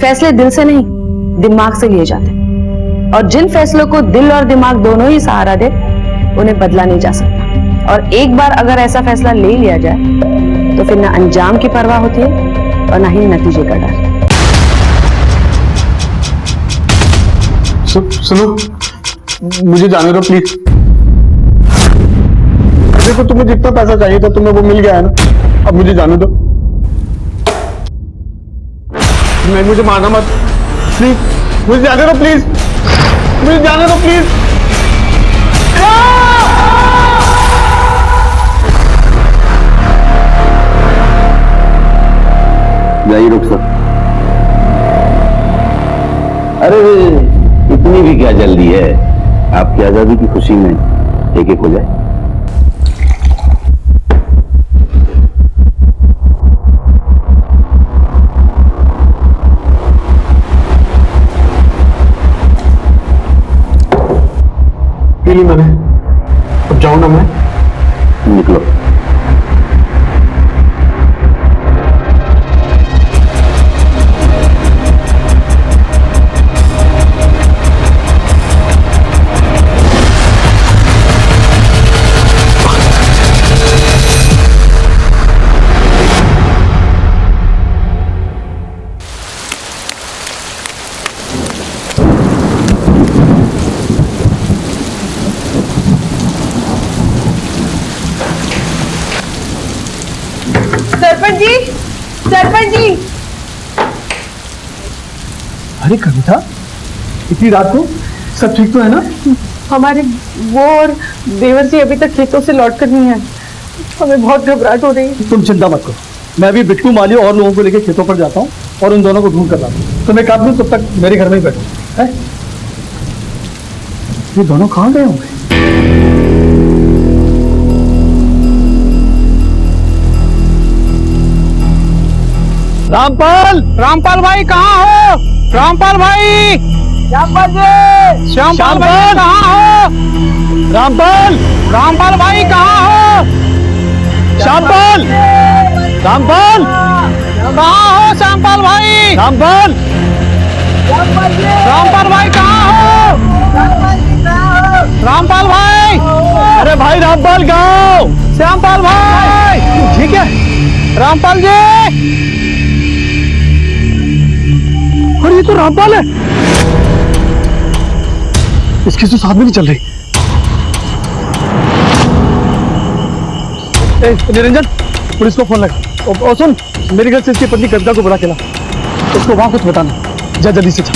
फैसले दिल से नहीं, दिमाग से लिए जाते हैं। और जिन फैसलों को दिल और दिमाग दोनों ही सहारा दे, उन्हें बदला नहीं जा सकता। और एक बार अगर ऐसा फैसला ले लिया जाए तो फिर ना अंजाम की परवाह होती है और ना ही नतीजे का डर। सुनो, मुझे जाने दो प्लीज। देखो तुम्हें जितना पैसा चाहिए था तुम्हें वो मिल गया है ना, अब मुझे जाने दो। नहीं, मुझे मारना मत प्लीज, मुझे जाने दो प्लीज, मुझे जाने दो प्लीज। जाइए डॉक्टर साहब। अरे इतनी भी क्या जल्दी है, आपकी आजादी की खुशी में एक एक हो जाए। पी ली मैंने, अब जाऊं ना मैं? निकलो। सरपंच जी। अरे कविता, इतनी रात को सब ठीक तो है ना? हमारे वो और देवर जी अभी तक खेतों से लौट कर नहीं है, हमें बहुत घबराहट हो रही है। तुम चिंता मत करो, मैं अभी बिट्टू माली और लोगों को लेकर खेतों पर जाता हूँ और उन दोनों को ढूंढ कर लाता हूँ। तो मैं काम करूँ, तब तक मेरे घर में ही बैठो। है ये दोनों कहाँ गए होंगे? रामपाल, रामपाल भाई कहाँ हो? रामपाल भाई, श्यामपाल जी, श्यामपाल भाई कहाँ हो? रामपाल, रामपाल भाई कहाँ हो? श्यामपाल, रामपाल, कहाँ हो श्यामपाल भाई? रामपाल, रामपाल भाई कहाँ हो? रामपाल भाई, अरे भाई रामपाल गाँव। श्यामपाल भाई, ठीक है रामपाल जी। और ये तो रामपाल है, इसकी तो साथ में नहीं चल रही। निरंजन, पुलिस को फोन लगा। और सुन, मेरे घर से इसकी पत्नी कविता को बुला के ला, उसको वहां कुछ बताना। जा जल्दी से जा।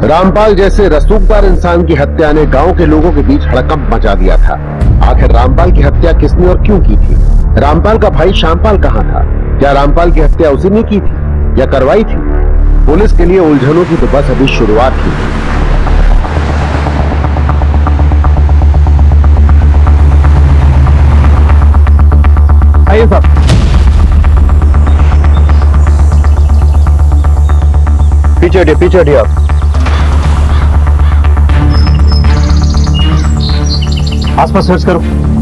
रामपाल जैसे रसूखदार इंसान की हत्या ने गांव के लोगों के बीच हड़कंप मचा दिया था। आखिर रामपाल की हत्या किसने और क्यों की थी? रामपाल का भाई श्यामपाल कहां था? क्या रामपाल की हत्या उसी ने की थी या करवाई थी? पुलिस के लिए उलझनों की तो बस अभी शुरुआत थी। आइए साहब। पीछे हटिए आप। आसपास सर्च करो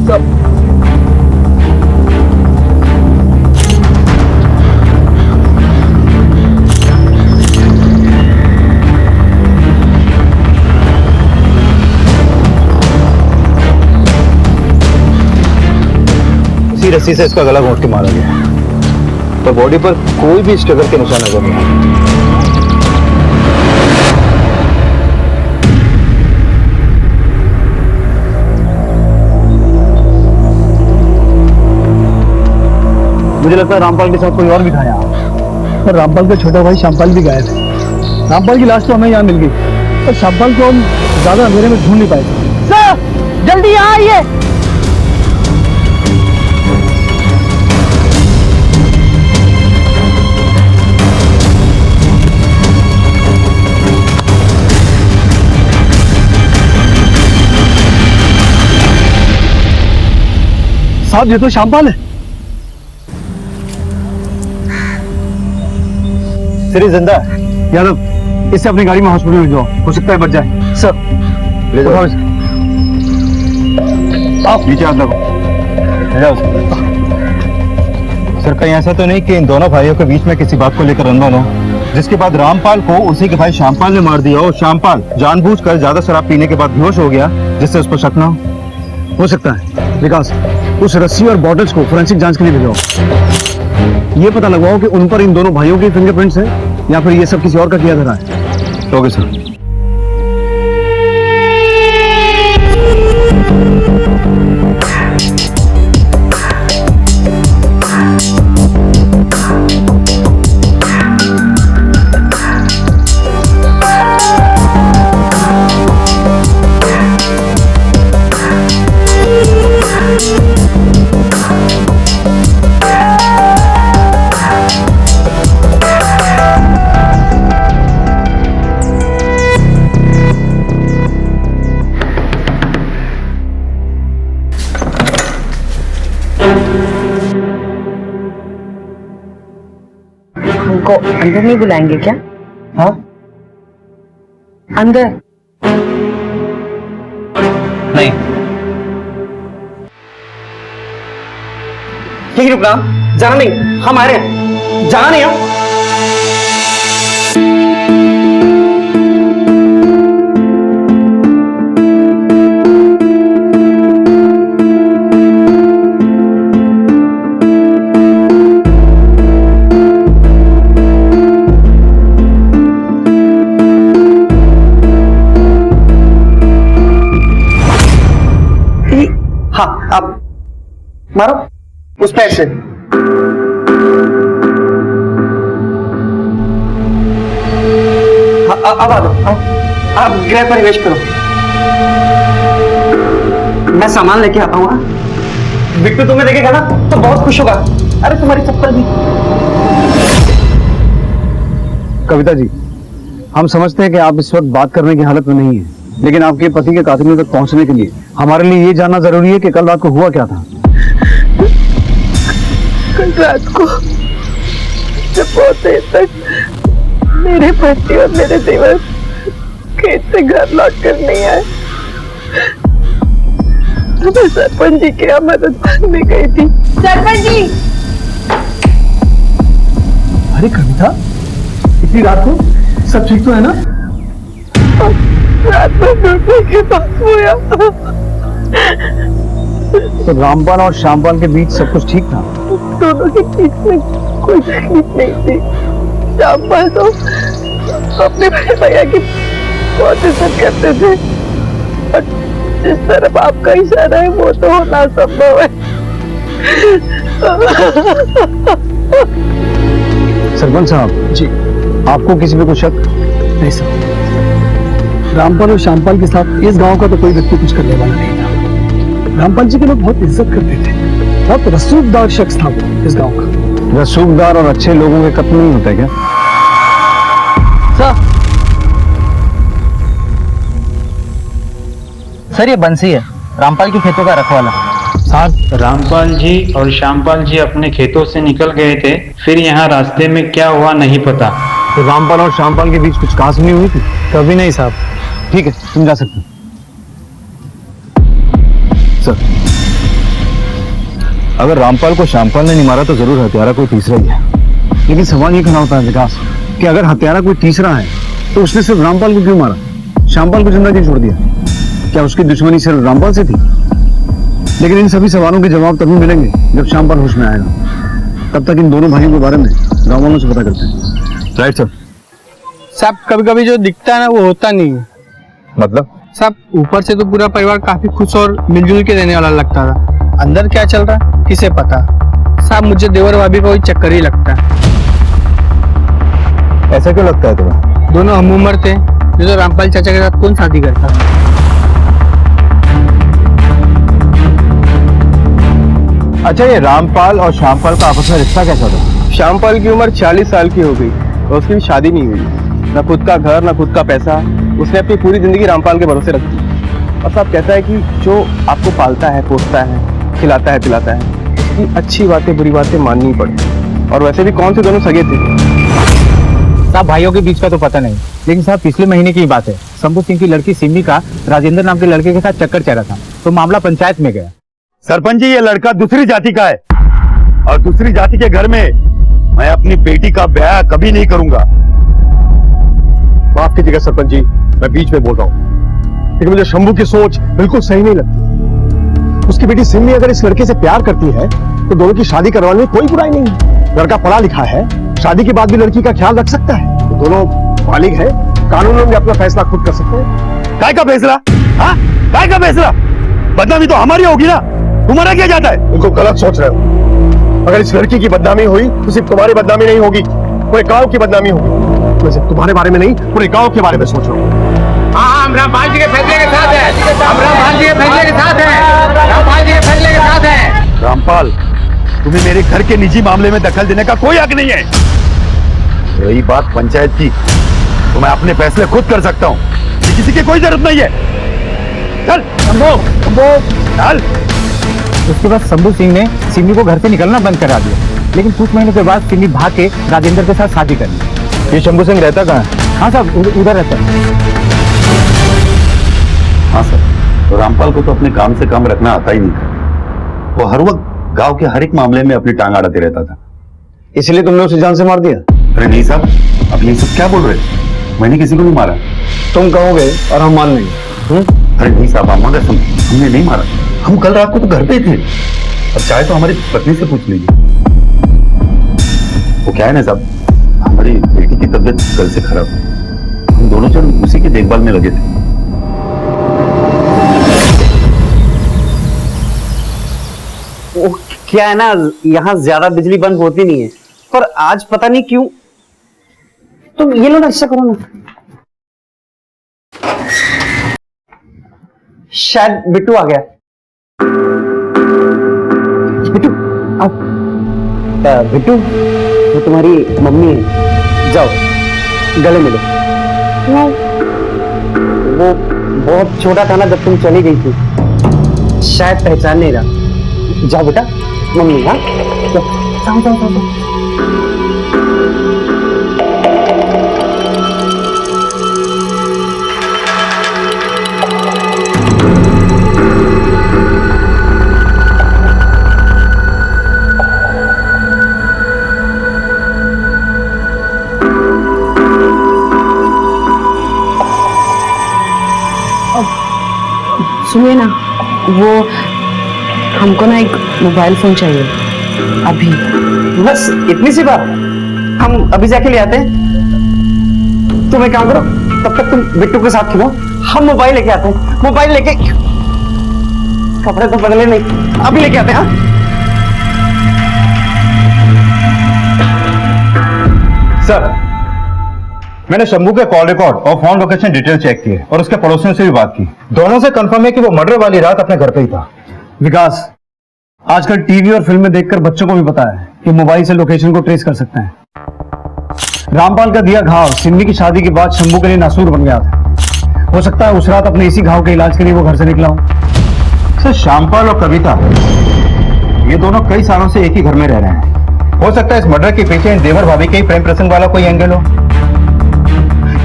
सब। इसी रस्सी से इसका गला घोंट के मारा गया, पर बॉडी पर कोई भी स्ट्रगल के निशान नजर नहीं आए। मुझे लगता है रामपाल के साथ कोई और भी था यहाँ, पर रामपाल का छोटा भाई श्यामपाल भी गायब है। रामपाल की लाश तो हमें यहाँ मिल गई, पर श्यामपाल को हम ज्यादा अंधेरे में ढूंढ नहीं पाए। सर जल्दी यहाँ आइए। साहब ये तो श्यामपाल है। सिरी जिंदा है। यादव, इसे अपनी गाड़ी में हॉस्पिटल ले जाओ, हो सकता है बच जाए। सर ले जाओ। आप नीचे हाथ लगो, ले जाओ सर। कहीं ऐसा तो नहीं कि इन दोनों भाइयों के बीच में किसी बात को लेकर अनबन हो, जिसके बाद रामपाल को उसी के भाई श्यामपाल ने मार दिया और श्यामपाल जानबूझकर ज्यादा शराब पीने के बाद बेहोश हो गया, जिससे उस पर शक ना हो सकता है। विकास, उस रस्सी और बॉटल्स को फोरेंसिक जांच के लिए भेजो। ये पता लगवाओ कि उन पर इन दोनों भाइयों के फिंगरप्रिंट्स हैं या फिर ये सब किसी और का किया धरा है। Okay sir. हमको अंदर नहीं बुलाएंगे क्या? हाँ अंदर नहीं, ठीक रुकना, जाना नहीं, हम आ रहे हैं, जाना नहीं हम। हाँ, आप मारो उस पैर से। हाँ, अब आ दो। आप गृह प्रवेश करो, मैं सामान लेके आता हूँ। बिट्टू तुम्हें देखेगा ना तो बहुत खुश होगा। अरे तुम्हारी चप्पल भी। कविता जी, हम समझते हैं कि आप इस वक्त बात करने की हालत में नहीं है, लेकिन आपके पति के कातिलों तक पहुंचने के लिए हमारे लिए ये जानना जरूरी है कि कल रात को हुआ क्या था। कल रात को जब बहुत देर तक मेरे पति और मेरे देवर खेत से घर लौट कर नहीं आए तो मैं सरपंच जी के यहाँ मदद मांगने गई थी। सरपंच जी! अरे कविता, इतनी रात को सब ठीक तो है ना? रात में डूबने के पास हुआ तो रामपाल और श्यामपाल के बीच सब कुछ ठीक था? दोनों के बीच में कोई तकलीफ नहीं थी। श्यामपाल तो अपने बड़े भैया की बहुत इज्जत करते थे और जिस तरफ आपका इशारा है वो तो होना संभव है। सरपंच साहब जी, आपको किसी पे कुछ शक? नहीं सर, रामपाल और श्यामपाल के साथ इस गांव का तो कोई व्यक्ति कुछ करने वाला नहीं था। रामपाल जी के लोग बहुत इज्जत करते थे, बहुत रसूखदार शख्स था वो इस गांव का। रसूखदार और अच्छे लोगों के कत्ल नहीं होते क्या? सर ये बंसी है, रामपाल के खेतों का रखवाला। सर, रामपाल जी और श्यामपाल जी अपने खेतों से निकल गए थे, फिर यहाँ रास्ते में क्या हुआ नहीं पता। तो रामपाल और श्यामपाल के बीच कुछ कास नहीं हुई थी? कभी नहीं साहब। ठीक है, तुम जा सकते हो। सर, अगर रामपाल को श्यामपाल ने नहीं मारा तो जरूर हत्यारा कोई तीसरा ही है। लेकिन सवाल ये खड़ा होता है विकास कि अगर हत्यारा कोई तीसरा है तो उसने सिर्फ रामपाल को क्यों मारा, श्यामपाल को जिंदा क्यों छोड़ दिया? क्या उसकी दुश्मनी सिर्फ रामपाल से थी? लेकिन इन सभी सवालों के जवाब तभी मिलेंगे जब श्यामपाल होश में आएगा। तब तक इन दोनों भाइयों के बारे में गाँव वालों से पता करते हैं। Right sir. साहब कभी कभी जो दिखता है ना वो होता नहीं है। मतलब? साहब ऊपर से तो पूरा परिवार काफी खुश और मिलजुल के रहने वाला लगता था, अंदर क्या चल रहा है किसे पता। साहब मुझे देवर भाभी का कोई चक्कर ही लगता है। ऐसा क्यों लगता है तुम्हें? दोनों हम उम्र थे, जो तो रामपाल चाचा के साथ कौन शादी करता? अच्छा, ये रामपाल और श्यामपाल का आपस में रिश्ता कैसा था? श्यामपाल की उम्र 40 साल की हो गई और उसकी भी शादी नहीं हुई। न खुद का घर न खुद का पैसा, उसने अपनी पूरी जिंदगी रामपाल के भरोसे रखी। और साहब कहता है कि जो आपको पालता है पोसता है खिलाता है पिलाता है, उसकी अच्छी बातें बुरी बातें माननी पड़े। और वैसे भी कौन से दोनों सगे थे? साहब भाइयों के बीच का तो पता नहीं, लेकिन साहब पिछले महीने की बात है। शंभू सिंह की लड़की सिमी का राजेंद्र नाम के लड़के के साथ चक्कर चल रहा था, तो मामला पंचायत में गया। सरपंच जी, ये लड़का दूसरी जाति का है और दूसरी जाति के घर में मैं अपनी बेटी का ब्याह कभी नहीं करूंगा। माफ कीजिएगा सरपंच जी, मैं बीच में बोल रहा हूँ, लेकिन मुझे शंभू की सोच बिल्कुल सही नहीं लगती। उसकी बेटी सिमी अगर इस लड़के से प्यार करती है तो दोनों की शादी करवाने में कोई बुराई नहीं है। लड़का पढ़ा लिखा है, शादी के बाद भी लड़की का ख्याल रख सकता है। तो दोनों बालिग हैं, कानून में अपना फैसला खुद कर सकते हैं। काय का फैसला? हाँ, काय का फैसला? बदनामी तो हमारी होगी ना, तुम्हारा क्या जाता है? बिल्कुल गलत सोच रहे हो। अगर इस लड़की की बदनामी हुई तो सिर्फ तुम्हारी बदनामी नहीं होगी, पूरे गांव की बदनामी होगी। मैं सिर्फ तुम्हारे बारे में नहीं, पूरे गांव के बारे में सोच रहा हूँ। हम रामपाल जी के फैसले के साथ हैं, हम रामपाल जी के फैसले के साथ हैं, रामपाल जी के फैसले के साथ हैं। रामपाल, तुम्हें मेरे घर के निजी मामले में दखल देने का कोई हक नहीं है। रही बात पंचायत की, तो मैं अपने फैसले खुद कर सकता हूँ, किसी की कोई जरूरत नहीं है। चल चल। उसके बाद शंभू सिंह ने सिमी को घर से निकलना बंद करा दिया, लेकिन कुछ महीने के बाद सिमी भाग के राजेंद्र के साथ शादी कर ली। ये शंभू सिंह रहता कहाँ है? हाँ साहब, उधर रहता है। हाँ सर, तो रामपाल को तो अपने काम से काम रखना आता ही नहीं था। वो हर वक्त गांव के हर एक मामले में अपनी टांग अड़ाते रहता था। इसलिए तुमने उसे जान से मार दिया? अरे नहीं साहब, अब ये सब क्या बोल रहे? मैंने किसी को नहीं मारा। तुम कहोगे और हम मान लेंगे। अरे नहीं साहब, हमारे हमने नहीं मारा। हम कल रात को तो घर पे थे। अब चाहे तो हमारी पत्नी से पूछ लीजिए। वो क्या है ना साहब, हमारी बेटी की तबीयत कल से खराब है, हम दोनों जन उसी की देखभाल में लगे थे। वो क्या है ना, यहाँ ज्यादा बिजली बंद होती नहीं है, पर आज पता नहीं क्यों। तुम ये लो ना, ऐसा करो ना। शायद बिट्टू आ गया। बिट्टू अब बिट्टू, वो तुम्हारी मम्मी है, जाओ गले मिलो। वो बहुत छोटा था ना जब तुम चली गई थी, शायद पहचान नहीं रहा। जाओ बेटा, मम्मी। हाँ जाओ जाओ जाओ, जाओ। सुनिए ना, वो हमको ना एक मोबाइल फोन चाहिए अभी। बस इतनी सी बात, हम अभी जाके ले आते हैं। तुम एक काम करो, तब तक तुम बिट्टू के साथ खेलो, हम मोबाइल लेके आते हैं। मोबाइल लेके, कपड़े तो बदले नहीं, अभी लेके आते हैं। हाँ सर, मैंने शंभू के कॉल रिकॉर्ड और फोन लोकेशन डिटेल चेक किए और उसके पड़ोसियों से भी बात की। दोनों से कंफर्म है कि वो मर्डर वाली रात अपने घर पे ही था। विकास, आजकल टीवी और फिल्में देखकर बच्चों को भी पता है कि मोबाइल से लोकेशन को ट्रेस कर सकते हैं। रामपाल का दिया घाव सिमी की शादी के बाद शंभू के लिए नासूर बन गया था। हो सकता है उस रात अपने इसी घाव के इलाज के लिए वो घर से निकला हो। सर, श्यामपाल और कविता ये दोनों कई सालों से एक ही घर में रह रहे हैं। हो सकता है इस मर्डर के पीछे इन देवर भाभी के प्रेम प्रसंग वाला कोई एंगल हो,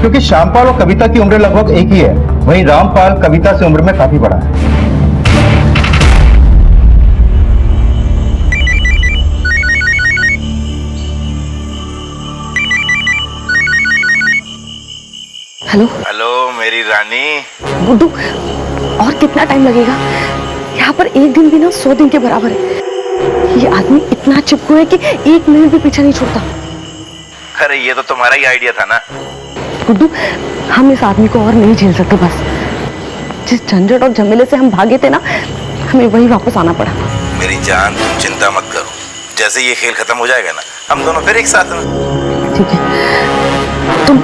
क्योंकि श्यामपाल और कविता की उम्र लगभग एक ही है, वहीं रामपाल कविता से उम्र में काफी बड़ा है। हेलो हेलो मेरी रानी। गुड्डू, और कितना टाइम लगेगा? यहाँ पर एक दिन भी ना 100 दिन के बराबर है। ये आदमी इतना चिपकू है कि एक मिनट भी पीछे नहीं छोड़ता। अरे ये तो तुम्हारा ही आइडिया था ना। गुड्डू, हम इस आदमी को और नहीं झेल सकते। बस जिस झंझट और झमेले से हम भागे थे ना, हमें वही वापस आना पड़ा। मेरी जान, तुम चिंता मत करो, जैसे ये खेल खत्म हो जाएगा ना, हम दोनों फिर एक साथ में। ठीक है, तुम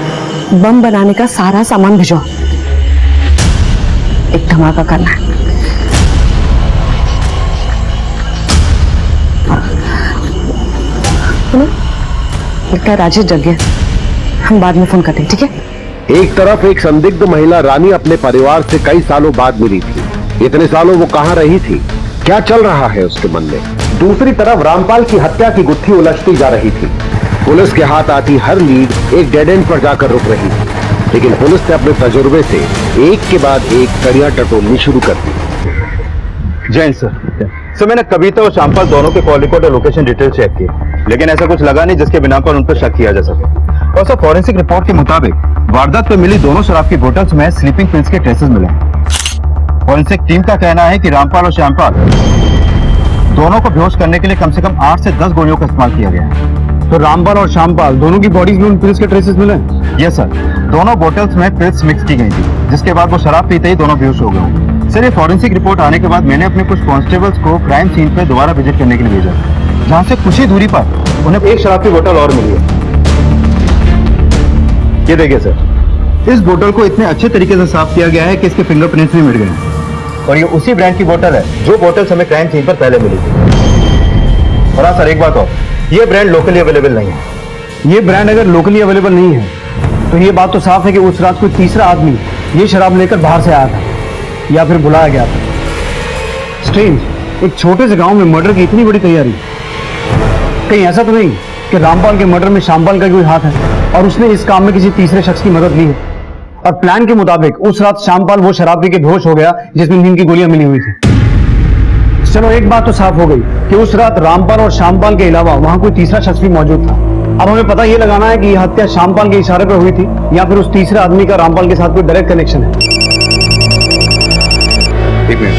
बम बनाने का सारा सामान भिजवाओ, एक धमाका करना है। सुनो, लगता है राजेश जग गया, हम बाद में फोन करते हैं, ठीक है? एक तरफ एक संदिग्ध महिला रानी अपने परिवार से कई सालों बाद मिली थी। इतने सालों वो कहाँ रही थी, क्या चल रहा है उसके मन में? दूसरी तरफ रामपाल की हत्या की गुत्थी उलझती जा रही थी। पुलिस के हाथ आती हर लीड एक डेड एंड पर जाकर रुक रही थी, लेकिन पुलिस ने अपने तजुर्बे से एक के बाद एक कड़ियां टटोलनी शुरू कर दी। जैन सर मैंने कविता और शामपाल दोनों के कॉल रिकॉर्ड और लोकेशन डिटेल चेक की, लेकिन ऐसा कुछ लगा नहीं जिसके बिना पर उन पर शक किया जा सके। और सर फॉरेंसिक रिपोर्ट के मुताबिक वारदात पर मिली दोनों शराब की बोतल्स में स्लीपिंग पिल्स के ट्रेसेस मिले। फॉरेंसिक टीम का कहना है कि रामपाल और श्यामपाल दोनों को बेहोश करने के लिए कम से कम 8 से 10 गोलियों का इस्तेमाल किया गया है। तो रामपाल और श्यामपाल दोनों की बॉडीज में उन पिल्स के ट्रेसेस मिले? यस सर, दोनों बोतल्स में पिल्स मिक्स की गई थी, जिसके बाद वो शराब पीते ही दोनों बेहोश हो गए। सर ये फॉरेंसिक रिपोर्ट आने के बाद मैंने अपने कुछ कांस्टेबल्स को क्राइम सीन पर दोबारा विजिट करने के लिए भेजा, जहां से कुछ ही दूरी पर उन्हें एक शराब की बोतल और मिली है। ये देखिए सर, इस बोतल को इतने अच्छे तरीके से साफ किया गया है कि इसके फिंगरप्रिंट्स भी मिट गए हैं। और ये उसी ब्रांड की बोतल है जो बोतल हमें क्राइम सीन पर पहले मिली थी। और हाँ सर एक बात और, ये ब्रांड लोकली अवेलेबल नहीं है। ये ब्रांड अगर लोकली अवेलेबल नहीं है तो ये बात तो साफ है कि उस रात कोई तीसरा आदमी ये शराब लेकर बाहर से आया था या फिर बुलाया गया था। स्ट्रेंज, एक छोटे से गांव में मर्डर की इतनी बड़ी तैयारी। कहीं ऐसा तो नहीं कि रामपाल के मर्डर में श्यामपाल का कोई हाथ है और उसने इस काम में किसी तीसरे शख्स की मदद ली है? और प्लान के मुताबिक उस रात श्यामपाल वो शराब पी के बेहोश हो गया जिसमें नींद की गोलियां मिली हुई थी। चलो एक बात तो साफ हो गई कि उस रात रामपाल और श्यामपाल के अलावा वहां कोई तीसरा शख्स भी मौजूद था। अब हमें पता ये लगाना है कि यह हत्या श्यामपाल के इशारे पर हुई थी या फिर उस तीसरे आदमी का रामपाल के साथ कोई डायरेक्ट कनेक्शन है। एक मिनट।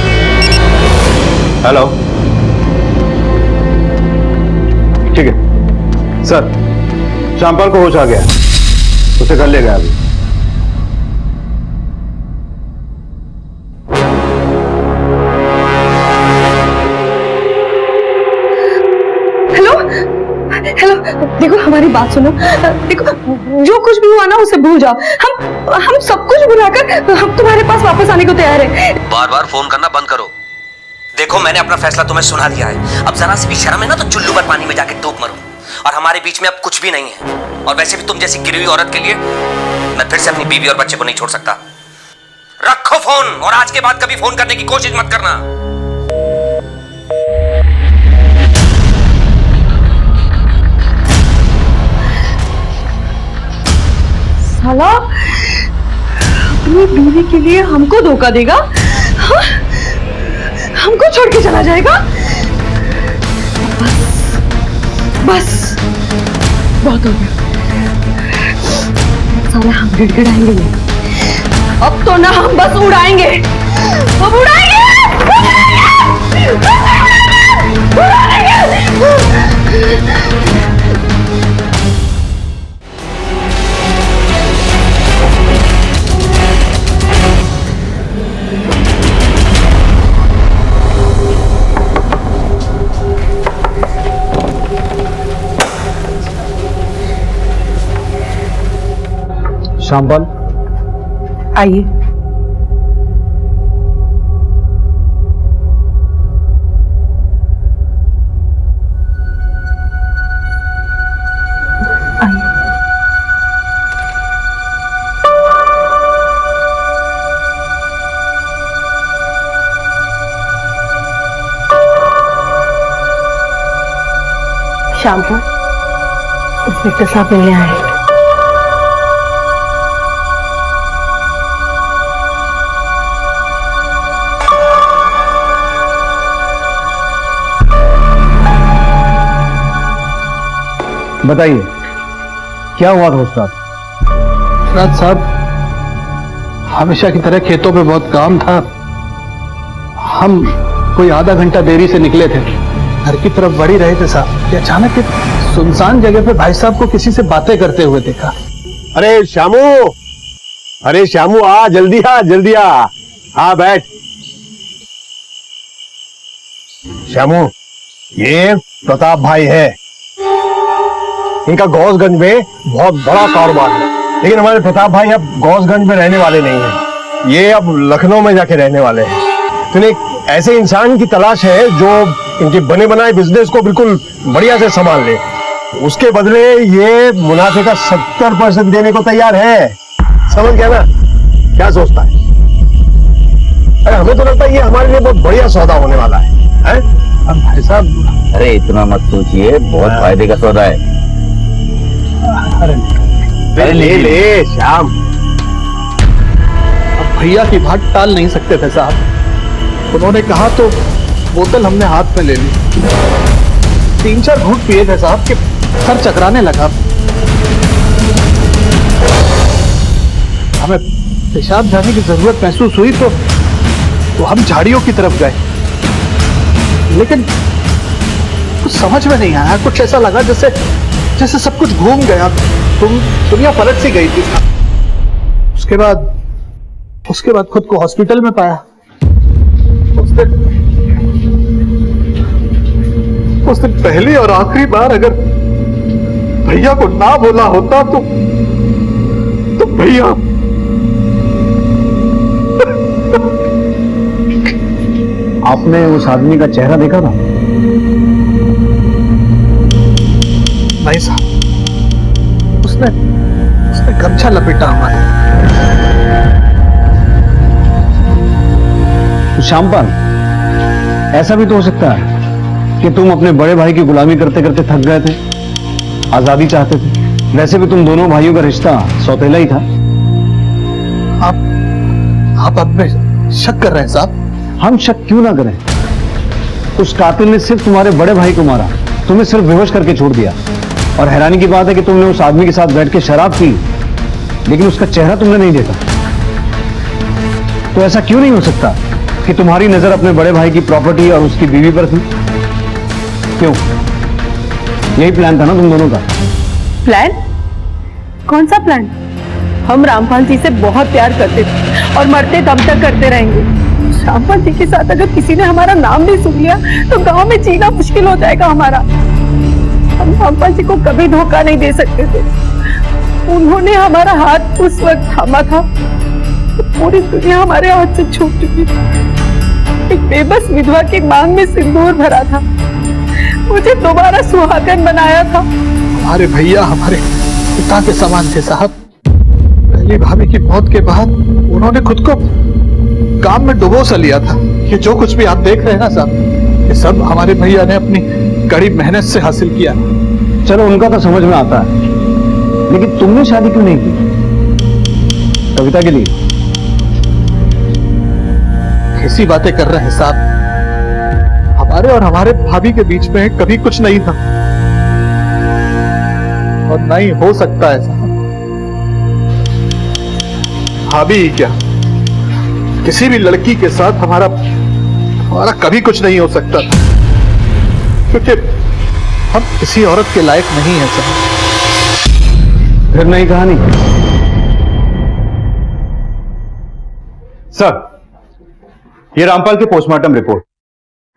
हेलो, ठीक है सर, श्यामपाल को होश आ गया, उसे घर ले गया अभी। हेलो, देखो हमारी बात सुनो। देखो जो कुछ भी हुआ ना उसे भूल जाओ। हम सब कुछ भुलाकर हम तुम्हारे पास वापस आने को तैयार हैं। बार बार फोन करना बंद करो। देखो मैंने अपना फैसला तुम्हें सुना दिया है। अब जरा सी भी शर्म है ना तो चुल्लू पर पानी में जाके डूब मरो। और हमारे बीच में अब कुछ भी नहीं है। और वैसे भी तुम जैसी गिरी हुई औरत के लिए मैं फिर से अपनी बीवी और बच्चे को नहीं छोड़ सकता। रखो फोन और आज के बाद कभी फोन करने की कोशिश मत करना। साला अपनी बीवी के लिए हमको धोखा देगा, हाँ? हमको छोड़ के चला जाएगा। बस बहुत हो गया। साला हम गिड़गिड़ाएंगे नहीं, अब तो ना हम बस उड़ाएंगे। अब उड़ाएंगे, श्यामपाल आइए। श्यामपाल, इंस्पेक्टर साहब मिलने आए। बताइए क्या हुआ था उस रात? रात साहब हमेशा की तरह खेतों पे बहुत काम था। हम कोई आधा घंटा देरी से निकले थे, घर की तरफ बढ़ ही रहे थे साहब कि अचानक एक सुनसान जगह पे भाई साहब को किसी से बातें करते हुए देखा। अरे श्यामू आ, जल्दी आ, जल्दी आ। हाँ बैठ। श्यामू, ये प्रताप भाई है। इनका गौसगंज में बहुत बड़ा कारोबार है, लेकिन हमारे प्रताप भाई अब गौसगंज में रहने वाले नहीं हैं। ये अब लखनऊ में जाके रहने वाले हैं। तो एक ऐसे इंसान की तलाश है जो इनके बने बनाए बिजनेस को बिल्कुल बढ़िया से संभाल ले। उसके बदले ये मुनाफे का 70% देने को तैयार है। समझ गया ना? क्या सोचता है? अरे हमें तो लगता है ये हमारे लिए बहुत बढ़िया सौदा होने वाला है। अब भाई साहब, अरे इतना मत सोचिए, बहुत फायदे का सौदा है। अरे ले श्याम, अब भैया की बात टाल नहीं सकते थे साहब। उन्होंने कहा तो बोतल हमने हाथ में ले ली। 3-4 घूंट पिए थे साहब कि सर चकराने लगा। हमें पेशाब जाने की जरूरत महसूस हुई तो हम झाड़ियों की तरफ गए, लेकिन कुछ समझ में नहीं आया। कुछ ऐसा लगा जैसे सब कुछ घूम गया। दुनिया पलट सी गई थी। उसके बाद खुद को हॉस्पिटल में पाया। उस दिन पहली और आखिरी बार अगर भैया को ना बोला होता तो भैया आपने उस आदमी का चेहरा देखा था? नहीं साहब, उसने गमछा लपेटा हमारे। तो श्यामपाल, ऐसा भी तो हो सकता है कि तुम अपने बड़े भाई की गुलामी करते करते थक गए थे, आजादी चाहते थे। वैसे भी तुम दोनों भाइयों का रिश्ता सौतेला ही था। आप अब में शक कर रहे हैं साहब? हम शक क्यों ना करें? उस कातिल ने सिर्फ तुम्हारे बड़े भाई को मारा, तुम्हें सिर्फ बेहोश करके छोड़ दिया। और हैरानी की बात है कि तुमने उस आदमी के साथ बैठ के शराब पी, लेकिन उसका चेहरा तुमने नहीं देखा। तो ऐसा क्यों नहीं हो सकता कि तुम्हारी नजर अपने बड़े भाई की प्रॉपर्टी और उसकी बीवी पर थी? क्यों? यही प्लान था ना तुम दोनों का? प्लान? कौन सा प्लान? हम रामपाल जी से बहुत प्यार करते थे और मरते दम तक करते रहेंगे। रामपाल जी के साथ अगर किसी ने हमारा नाम भी सुन लिया तो गांव में जीना मुश्किल हो जाएगा हमारा। हम रामपाल जी को कभी धोखा नहीं दे सकते थे। उन्होंने हमारा हाथ उस वक्त थामा था तो पूरी दुनिया हमारे हाथ से छूट चुकी थी। एक बेबस विधवा की मांग में सिंदूर भरा था, मुझे दोबारा सुहागन बनाया था। हमारे भैया हमारे पिता के समान थे साहब। पहली भाभी की मौत के बाद उन्होंने खुद को काम में डुबो सा लिया था। ये जो कुछ भी आप देख रहे हैं ना साहब, ये सब हमारे भैया ने अपनी कड़ी मेहनत से हासिल किया। चलो उनका तो समझ में आता है, लेकिन तुमने शादी क्यों नहीं की? कविता के लिए? कैसी बातें कर रहे हैं साहब? हमारे और हमारे भाभी के बीच में कभी कुछ नहीं था और नहीं हो सकता है साहब। भाभी ही क्या, किसी भी लड़की के साथ हमारा कभी कुछ नहीं हो सकता था, क्योंकि हम किसी औरत के लायक नहीं है साहब। फिर नई कहानी? सर, ये रामपाल की पोस्टमार्टम रिपोर्ट।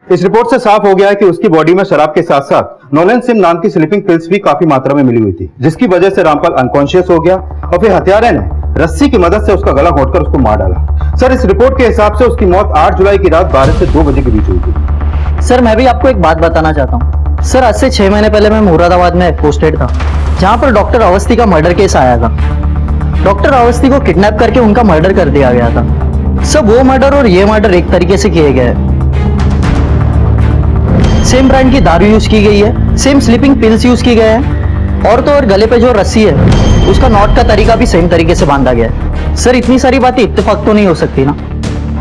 इस रिपोर्ट से साफ हो गया है कि उसकी बॉडी में शराब के साथ साथ नोलेन सिम नाम की स्लीपिंग पिल्स भी काफी मात्रा में मिली हुई थी, जिसकी वजह से रामपाल अनकॉन्शियस हो गया और फिर हत्यारे ने रस्सी की मदद से उसका गला घोंटकर उसको मार डाला। सर, इस रिपोर्ट के हिसाब से उसकी मौत 8 जुलाई की रात 12 से 2 बजे के बीच हुई थी। सर, मैं भी आपको एक बात बताना चाहता हूँ। सर, आज से 6 महीने पहले मैं मुरादाबाद में पोस्टेड था, जहाँ पर डॉक्टर अवस्थी का मर्डर केस आया था। डॉक्टर अवस्थी को किडनैप करके उनका मर्डर कर दिया गया था। सब वो मर्डर और ये मर्डर एक तरीके से किए गए। सेम ब्रांड की दारू यूज की गई है, सेम स्लीपिंग पिल्स यूज की गए हैं, और तो और गले पे जो रस्सी है उसका नॉट का तरीका भी सेम तरीके से बांधा गया है। सर, इतनी सारी बातें इत्तेफाक तो नहीं हो सकती ना।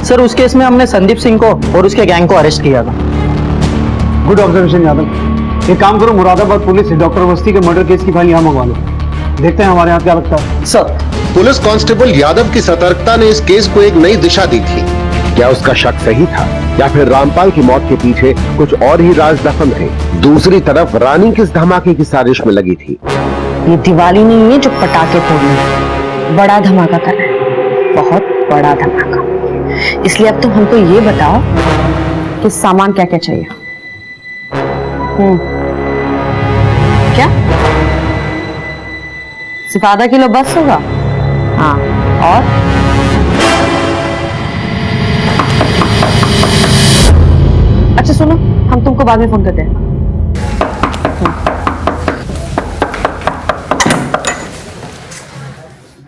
सर, उस केस में हमने संदीप सिंह को और उसके गैंग को अरेस्ट किया था। Good observation Yadav. एक काम करो, मुरादाबाद पुलिस डॉक्टर अवस्थी के मर्डर केस की फाइल यहाँ मंगवा लो, देखते हैं हमारे यहाँ क्या लगता है। सर, पुलिस कांस्टेबल यादव की सतर्कता ने इस केस को एक नई दिशा दी थी। क्या उसका शक सही था या फिर रामपाल की मौत के पीछे कुछ और ही राज दफन थे? दूसरी तरफ रानी किस धमाके की साजिश में लगी थी? ये दिवाली नहीं है जो पटाखे फोड़ने, बड़ा धमाका कर रहा है, बहुत बड़ा धमाका। इसलिए अब तुम हमको ये बताओ कि सामान क्या क्या चाहिए। क्या सिर्फ आधा किलो बस होगा? हाँ, और अच्छा सुनो, हम तुमको बाद में फोन करते हैं।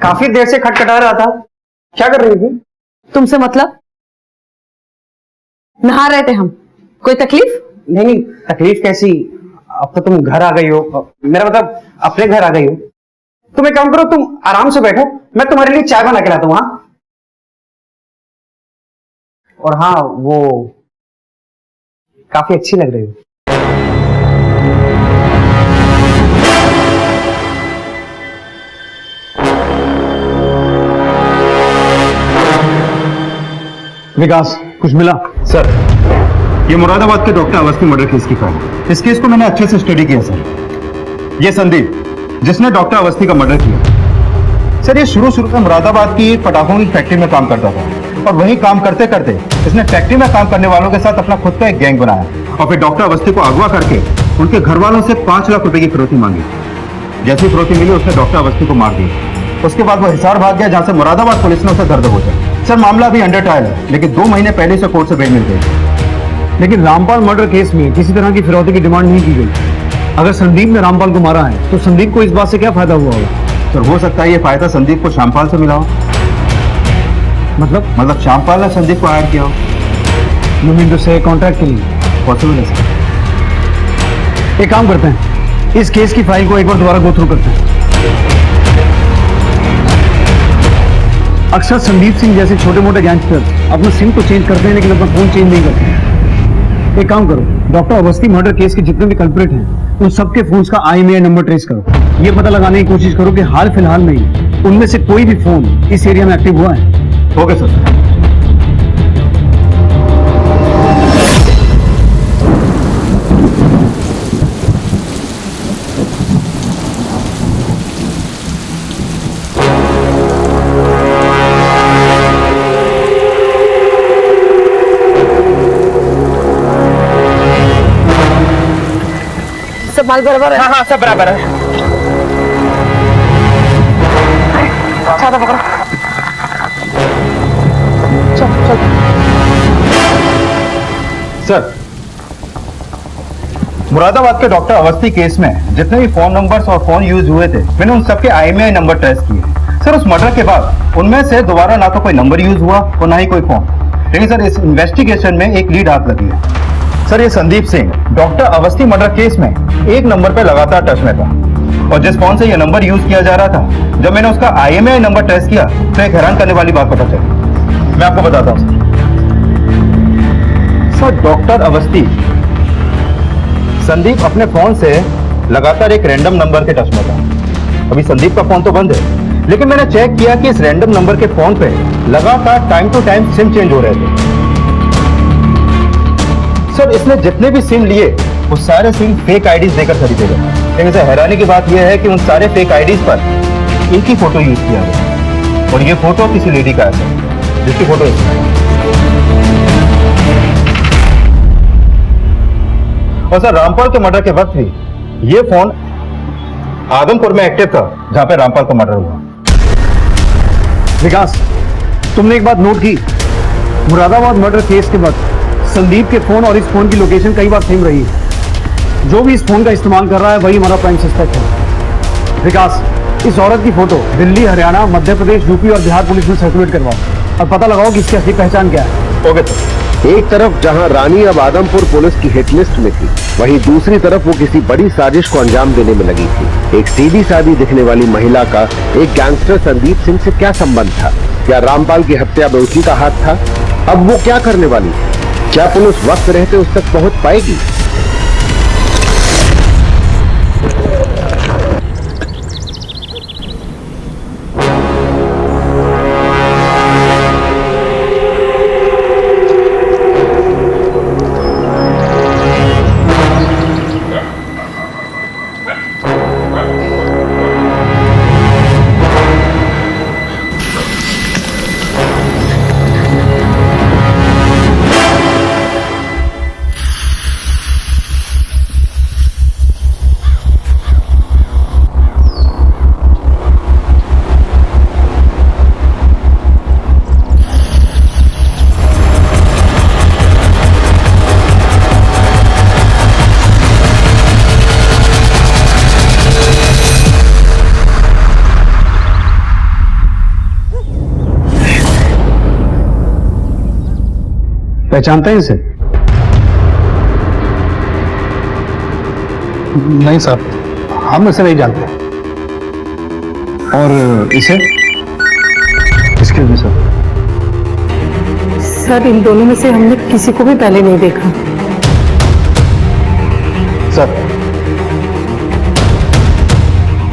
काफी देर से खटखटा रहा था, क्या कर रही थी? तुमसे मतलब? नहा रहे थे हम, कोई तकलीफ? नहीं नहीं, तकलीफ कैसी, अब तो तुम घर आ गई हो, मेरा मतलब अपने घर आ गई हो। तुम एक काम करो, तुम आराम से बैठो, मैं तुम्हारे लिए चाय बना के लाता हूं। हाँ, और हाँ, वो काफी अच्छी लग रही हो। विकास, कुछ मिला? सर, ये मुरादाबाद के डॉक्टर अवस्थी मर्डर केस की फाइल है। इस केस को मैंने अच्छे से स्टडी किया सर। ये संदीप, जिसने डॉक्टर अवस्थी का मर्डर किया, सर ये शुरू में मुरादाबाद की पटाखों की फैक्ट्री में काम करता था और वहीं काम करते करते इसने फैक्ट्री में काम करने वालों के साथ अपना खुद का एक गैंग बनाया और फिर डॉक्टर अवस्थी को अगवा करके उनके घर वालों से 5 लाख रुपए की फिरौती मांगी। जैसी फिरौती मिली उसने डॉक्टर अवस्थी को मार दिया। उसके बाद वो हिसार भाग गया, जहां से मुरादाबाद पुलिस ने उसे दर्द दबोचा। सर मामला अभी अंडर ट्रायल है, लेकिन 2 महीने पहले से कोर्ट से बेल मिल गई। लेकिन रामपाल मर्डर केस में किसी तरह की फिरौती की डिमांड नहीं की गई। अगर संदीप ने रामपाल को मारा है तो संदीप को इस बात से क्या फायदा हुआ होगा? सर हो सकता है ये फायदा संदीप को श्यामपाल से मिला हो। मतलब श्यामपाल ने संदीप को हायर किया हो। यू मीन टू से कॉन्ट्रैक्ट के लिए? पॉसिबल है सर। एक काम करते हैं, इस केस की फाइल को एक बार दोबारा गो थ्रू करते हैं। अक्सर संदीप सिंह जैसे छोटे मोटे गैंगस्टर अपना सिम तो चेंज करते हैं लेकिन अपना फोन चेंज नहीं करते। एक काम करो, डॉक्टर अवस्थी मर्डर केस के जितने भी कल्प्रिट हैं उन सबके फोन्स का IMEI नंबर ट्रेस करो। ये पता लगाने की कोशिश करो कि हाल फिलहाल में ही उनमें से कोई भी फोन इस एरिया में एक्टिव हुआ है। Okay sir. सब माल बराबर है? हाँ सब बराबर है। अच्छा था पकड़ो। चल। सर, मुरादाबाद के डॉक्टर अवस्थी केस में जितने भी फोन नंबर्स और फोन यूज हुए थे मैंने उन सबके IMEI नंबर ट्रेस किए। सर उस मर्डर के बाद उनमें से दोबारा ना तो कोई नंबर यूज हुआ और ना ही कोई फोन। लेकिन सर इस इन्वेस्टिगेशन में एक लीड हाथ लगी है। सर ये Sandeep Singh doctor Awasthi murder case में 1 नंबर पे लगातार टच में था और जिस फोन से ये नंबर यूज किया जा रहा था, जब मैंने उसका IMEI नंबर ट्रेस किया तो एक हैरान करने वाली बात पता चली। मैं आपको बताता हूँ सर, डॉक्टर अवस्थी संदीप अपने फोन से लगातार एक रैंडम नंबर के टच में था। अभी संदीप का फोन तो बंद है, लेकिन मैंने चेक किया कि इस रैंडम नंबर के फोन पे लगातार time to time SIM change हो रहे थे। सर इसने जितने भी सिम लिए वो सारे सिम फेक आईडीज देकर खरीदे गए। लेकिन सर हैरानी की बात यह है कि उन सारे फेक आईडीज पर एक ही फोटो यूज किया गया और ये फोटो किसी लेडी का है जिसकी फोटो और सर रामपाल के मर्डर के वक्त भी ये फोन आदमपुर में एक्टिव था जहां पे रामपाल का मर्डर हुआ। विकास, तुमने एक बात नोट की, मुरादाबाद मर्डर केस के वक्त संदीप के फोन और इस फोन की लोकेशन कई बार सेम रही है। जो भी इस फोन का इस्तेमाल कर रहा है वही हमारा प्राइम सस्पेक्ट है। विकास, इस औरत की फोटो दिल्ली, हरियाणा, मध्य प्रदेश, यूपी और बिहार पुलिस में सर्कुलेट करवाओ और पता लगाओ कि इसकी असली पहचान क्या है। Okay sir. एक तरफ जहां रानी अब आदमपुर पुलिस की हिट लिस्ट में थी, वहीं दूसरी तरफ वो किसी बड़ी साजिश को अंजाम देने में लगी थी। एक सीधी सादी दिखने वाली महिला का एक गैंगस्टर संदीप सिंह से क्या संबंध था? क्या रामपाल की हत्या में उसी का हाथ था? अब वो क्या करने वाली है? क्या पुलिस वक्त रहते उस तक पहुंच पाएगी? पहचानते हैं इसे? नहीं साहब, हम इसे नहीं जानते। और इसे? इसके भी सर? सर इन दोनों में से हमने किसी को भी पहले नहीं देखा। सर,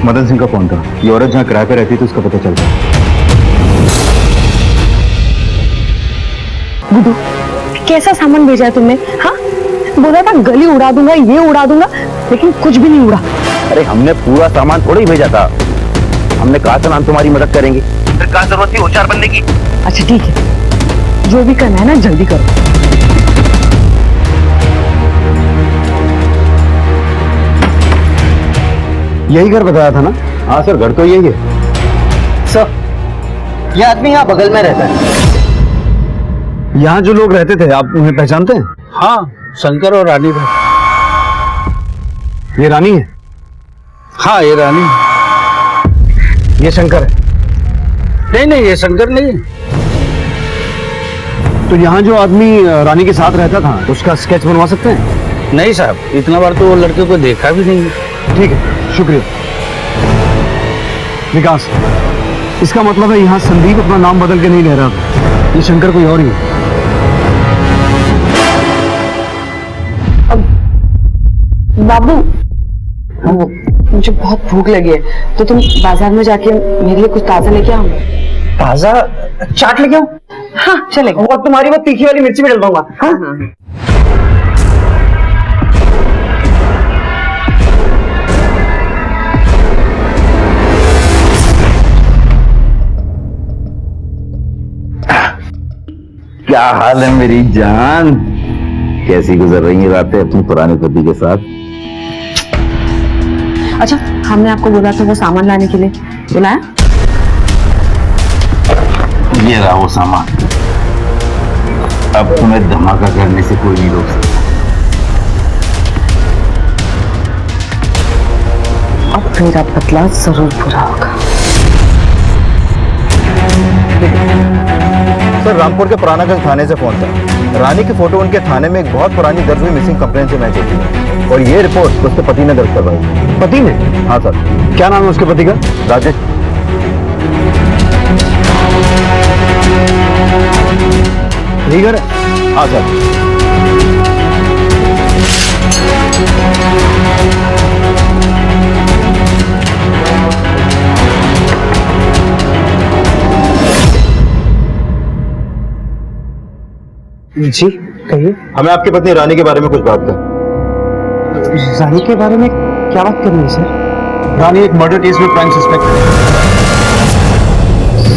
मदन सिंह का फोन था। ये औरत जहाँ किराए पे रहती थी उसका पता चल गया। बुद्धू, कैसा सामान भेजा है तुमने? हाँ, बोला था गली उड़ा दूंगा, ये उड़ा दूंगा, लेकिन कुछ भी नहीं उड़ा। अरे हमने पूरा सामान थोड़ा ही भेजा था। हमने कहा था ना हम तुम्हारी मदद करेंगे, फिर कहा जरूरत थी होशियार बनने की। अच्छा ठीक है, जो भी करना है ना जल्दी करो। यही घर बताया था ना? हाँ सर, घर तो यही है। सर, ये आदमी यहाँ बगल में रहता है। यहाँ जो लोग रहते थे, आप उन्हें पहचानते हैं? हाँ, शंकर और रानी भाई। ये रानी है? हाँ, ये रानी। ये शंकर है? नहीं नहीं, ये शंकर नहीं है। तो यहाँ जो आदमी रानी के साथ रहता था उसका स्केच बनवा सकते हैं? नहीं साहब, इतना बार तो वो लड़के को देखा भी नहीं है। ठीक है, शुक्रिया। विकास, इसका मतलब है यहाँ संदीप अपना नाम बदल के नहीं ले रहा था, ये शंकर कोई और ही है। बाबू, मुझे बहुत भूख लगी है, तो तुम बाजार में जाके मेरे लिए कुछ ताजा लेके आओ। ताजा चाट लेके आओ? हाँ चलेगा। और तुम्हारी वो तीखी वाली मिर्ची भी डलवाऊंगा। हाँ? क्या हाल है मेरी जान? कैसी गुजर रही है रातें अपनी पुराने पति के साथ? अच्छा, हमने आपको बोला था वो सामान लाने के लिए, बुलाया? ये रहा वो सामान। अब तुम्हें धमाका करने से कोई नहीं रोक सकता। अब मेरा बदला जरूर पूरा होगा। सर, रामपुर के पुरानागंज थाने से फोन था। रानी की फोटो उनके थाने में एक बहुत पुरानी दर्ज हुई मिसिंग कंप्लेंट से मैच होती है, और ये रिपोर्ट उसके पति ने दर्ज करवाई। पति ने? हाँ सर। क्या नाम है उसके पति का? राजेश। ठीक है। हाँ सर। जी कहिए। हमें आपकी पत्नी रानी के बारे में कुछ बात कर। रानी के बारे में क्या बात करनी है सर? रानी एक मर्डर केस में प्राइम सस्पेक्ट है।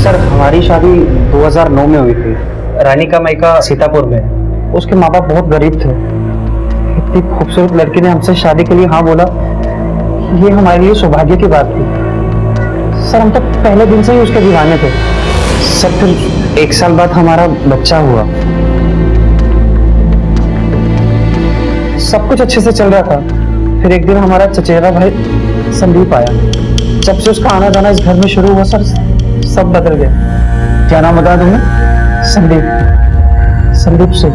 सर, हमारी शादी 2009 में हुई थी। रानी का मायका सीतापुर में है। उसके माँ बाप बहुत गरीब थे। इतनी खूबसूरत लड़की ने हमसे शादी के लिए हाँ बोला, ये हमारे लिए सौभाग्य की बात थी। सर, हम तो पहले दिन से ही उसके दीवाने थे। सर, फिर 1 साल बाद हमारा बच्चा हुआ। सब कुछ अच्छे से चल रहा था। फिर एक दिन हमारा चचेरा भाई संदीप आया। जब से उसका आना जाना इस घर में शुरू हुआ सर, सब बदल गया। क्या नाम बताया तुमने? संदीप सिंह।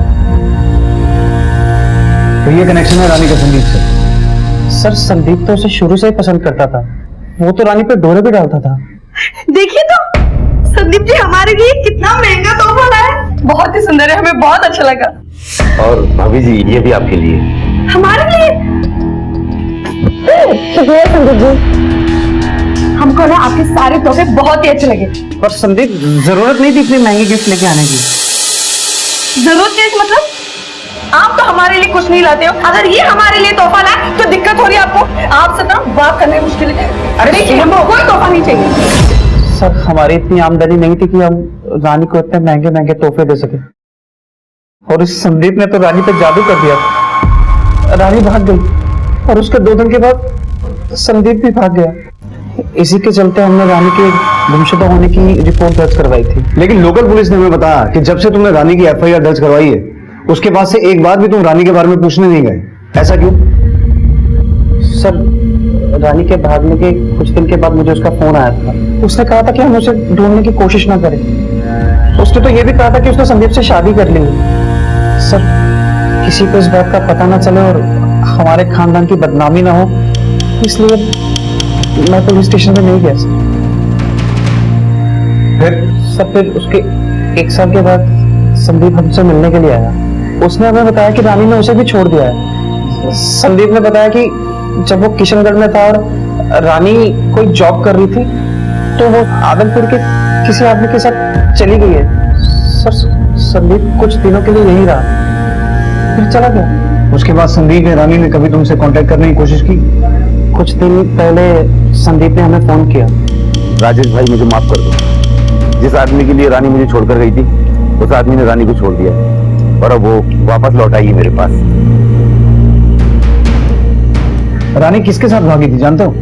तो ये कनेक्शन है रानी का संदीप से? सर, संदीप तो उसे शुरू से ही पसंद करता था। वो तो रानी पे डोरे भी डालता था। देखिए तो संदीप जी हमारे लिए कितना महंगा तोहफा लाए। बहुत ही सुंदर है, हमें बहुत अच्छा लगा। और भाभी जी, ये भी आपके लिए। हमारे लिए? शुक्रिया संदीप जी, हमको ना आपके सारे तोहफे बहुत ही अच्छे लगे। पर संदीप, जरूरत नहीं थी इतनी महंगी गिफ्ट लेके आने की। जरूरत नहीं मतलब? आप तो हमारे लिए कुछ नहीं लाते हो। अगर ये हमारे लिए तोहफा लाए तो दिक्कत हो रही है आपको। आपसे ना बात करने मुश्किल है। अरे देखिए, हमको कोई तोहफा नहीं चाहिए। सर, हमारी इतनी आमदनी नहीं थी कि हम रानी को इतने महंगे महंगे तोहफे दे सके। और इस संदीप ने तो रानी पे जादू कर दिया। रानी भाग गई और उसके 2 दिन के बाद संदीप भी भाग गया। इसी के चलते हमने रानी के गुमशुदा होने की रिपोर्ट दर्ज करवाई थी। लेकिन लोकल पुलिस ने हमें बताया कि जब से तुमने रानी की एफआईआर दर्ज करवाई है, उसके बाद से एक बार भी तुम रानी के बारे में पूछने नहीं गए। ऐसा क्यों? सर, रानी के भागने के कुछ दिन के बाद मुझे उसका फोन आया था। उसने कहा था कि हम उसे ढूंढने की कोशिश ना करें। उसने तो ये भी कहा था कि उसने संदीप से शादी कर ली। सर, किसी को इस बात का पता ना चले और हमारे खानदान की बदनामी ना हो, इसलिए मैं पुलिस स्टेशन पे नहीं गया सर। फिर उसके 1 साल के बाद संदीप हमसे मिलने के लिए आया। उसने हमें बताया कि रानी ने उसे भी छोड़ दिया है। संदीप ने बताया कि जब वो किशनगढ़ में था और रानी कोई जॉब कर रही थी तो वो आदमपुर के किसी आदमी के साथ चली गई है। सर संदीप कुछ दिनों के लिए यहीं रहा, फिर चला गया। उसके बाद संदीप ने रानी ने कभी तुमसे कांटेक्ट करने की कोशिश की? कुछ दिन पहले संदीप ने हमें फोन किया। राजेश भाई मुझे माफ कर दो, जिस आदमी के लिए रानी मुझे छोड़कर गई थी उस आदमी ने रानी को छोड़ दिया और अब वो वापस लौट आई है मेरे पास। रानी किसके साथ भागी थी जानते हो?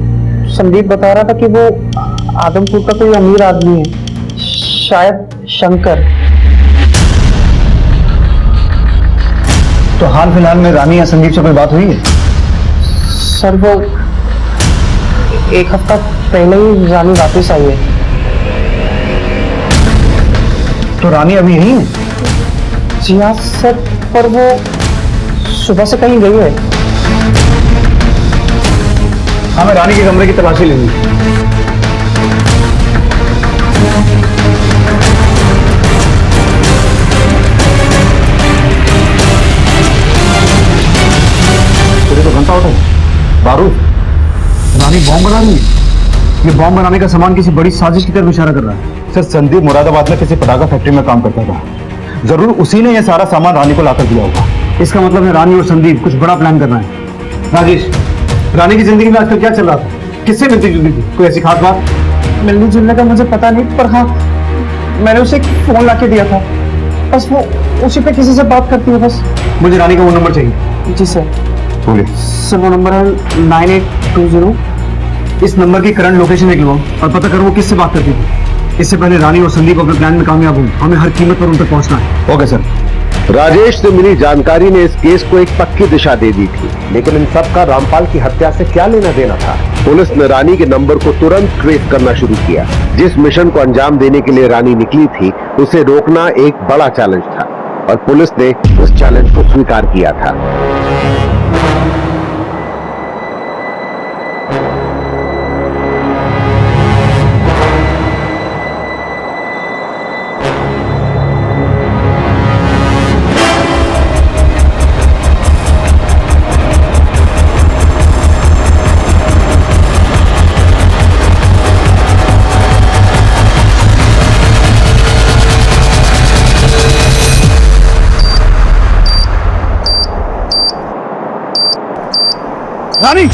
संदीप बता रहा था कि वो आदमपुर का कोई अमीर आदमी है, शायद शंकर। तो हाल फिलहाल में रानी या संदीप से कोई बात हुई है? सर वो 1 हफ्ता पहले ही रानी वापस आई है। तो रानी अभी यहीं है? जी हाँ सर, पर वो सुबह से कहीं गई है। हाँ, मैं रानी के कमरे की तलाशी लूंगी। तेरे तो घंटा उठा बारूद, रानी बॉम्ब बना रही है। ये बॉम्ब बनाने का सामान किसी बड़ी साजिश की तरफ इशारा कर रहा है। सर संदीप मुरादाबाद में किसी पटाखा फैक्ट्री में काम करता था, जरूर उसी ने यह सारा सामान रानी को लाकर दिया होगा। इसका मतलब है रानी और संदीप कुछ बड़ा प्लान कर रहे हैं। राजेश, रानी की जिंदगी में आजकल क्या चल रहा था? किससे मिलती जुलती थी? कोई ऐसी खास बात? मिलने जुलने का मुझे पता नहीं, पर हाँ मैंने उसे एक फोन लाके दिया था, बस वो उसी पे किसी से बात करती है बस। मुझे रानी का वो नंबर चाहिए। जी सर। बोलिए सर वो नंबर है 9820। इस नंबर की करंट लोकेशन निकलवाओ और पता करो वो किससे बात करती थी। इससे पहले रानी और संदीप अपने प्लान में कामयाब हों, हमें हर कीमत पर उन तक पहुंचना है। Okay sir. राजेश से मिली जानकारी ने इस केस को एक पक्की दिशा दे दी थी, लेकिन इन सब का रामपाल की हत्या से क्या लेना देना था? पुलिस ने रानी के नंबर को तुरंत ट्रेस करना शुरू किया। जिस मिशन को अंजाम देने के लिए रानी निकली थी उसे रोकना एक बड़ा चैलेंज था और पुलिस ने उस चैलेंज को स्वीकार किया था। रानी,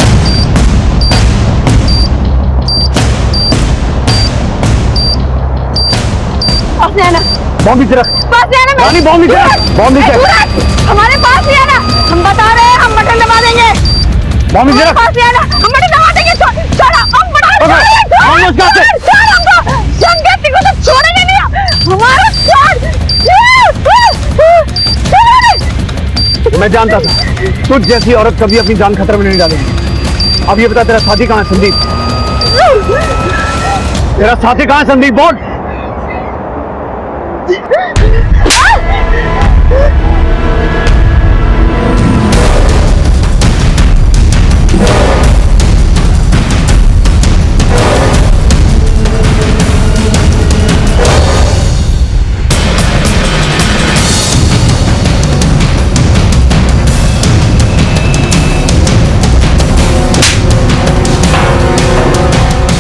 बॉम्ब नीचे रख। रानी बॉम्ब नीचे रख। बॉम्ब नीचे हमारे पास ही है ना, हम बता रहे हैं, हम बटन दबा देंगे। बॉम्ब नीचे रख। पास ही है ना, हम बटन दबा देंगे। छोड़ो, हम बटन संगति को तो छोड़ेंगे नहीं हमारा। मैं जानता था तुझ जैसी औरत कभी अपनी जान खतरे में नहीं डालेगी। अब ये बता तेरा साथी कहाँ है संदीप? तेरा साथी कहाँ है संदीप? बोल।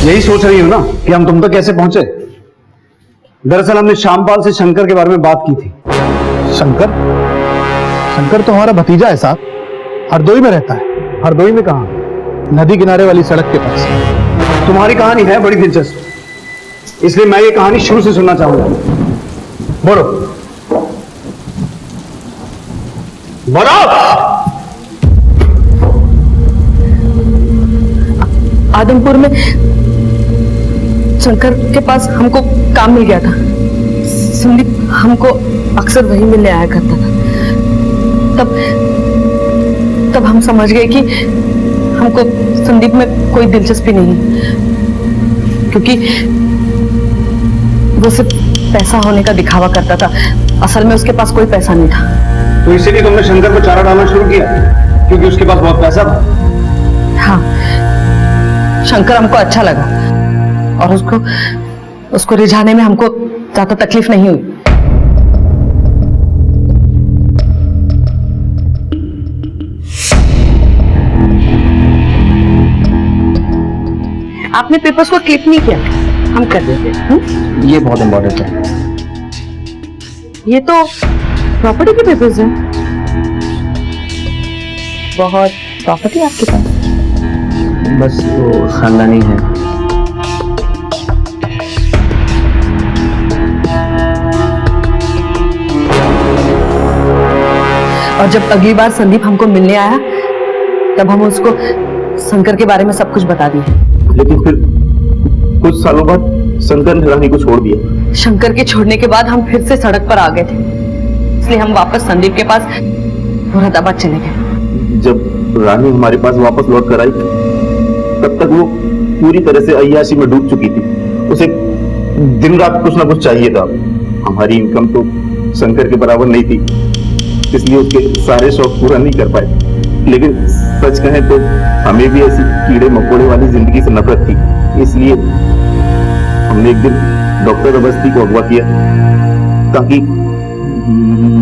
यही सोच रही हूं ना कि हम तुम तक कैसे पहुंचे। दरअसल हमने श्यामपाल से शंकर के बारे में बात की थी। शंकर? शंकर तो हमारा भतीजा है साहब, हरदोई में रहता है। हरदोई में कहां? नदी किनारे वाली सड़क के पास। तुम्हारी कहानी है बड़ी दिलचस्प, इसलिए मैं ये कहानी शुरू से सुनना चाहूंगा। बोलो बोलो। आदमपुर में शंकर के पास हमको काम मिल गया था। संदीप हमको अक्सर वही मिलने आया करता था। तब हम समझ गए कि हमको संदीप में कोई दिलचस्पी नहीं, क्योंकि वो सिर्फ पैसा होने का दिखावा करता था। असल में उसके पास कोई पैसा नहीं था। तो इसीलिए तुमने शंकर को चारा डालना शुरू किया कि क्योंकि उसके पास बहुत पैसा था। हाँ, शंकर हमको अच्छा लगा और उसको रिझाने में हमको ज्यादा तकलीफ नहीं हुई। आपने पेपर्स को क्लिक नहीं किया, हम कर देते हैं। ये बहुत इंपॉर्टेंट है। ये तो प्रॉपर्टी के पेपर्स हैं। बहुत प्रॉपर्टी आपके पास? बस वो खानदानी है। और जब अगली बार संदीप हमको मिलने आया तब हम उसको शंकर के बारे में सब कुछ बता दिए। लेकिन फिर कुछ सालों बाद शंकर ने रानी को छोड़ दिया। शंकर के छोड़ने के बाद हम फिर से सड़क पर आ गए थे, इसलिए हम वापस संदीप के पास मुरादाबाद चले गए। जब रानी हमारे पास वापस लौट कर आई तब तक वो पूरी तरह से अय्याशी में डूब चुकी थी। उसे दिन रात कुछ ना कुछ चाहिए था। हमारी इनकम तो शंकर के बराबर नहीं थी, इसलिए उसके सारे शौक पूरा नहीं कर पाए। लेकिन सच कहें तो हमें भी ऐसी कीड़े मकोड़े वाली जिंदगी से नफरत थी, इसलिए हमने एक दिन डॉक्टर अवस्थी को अगवा किया ताकि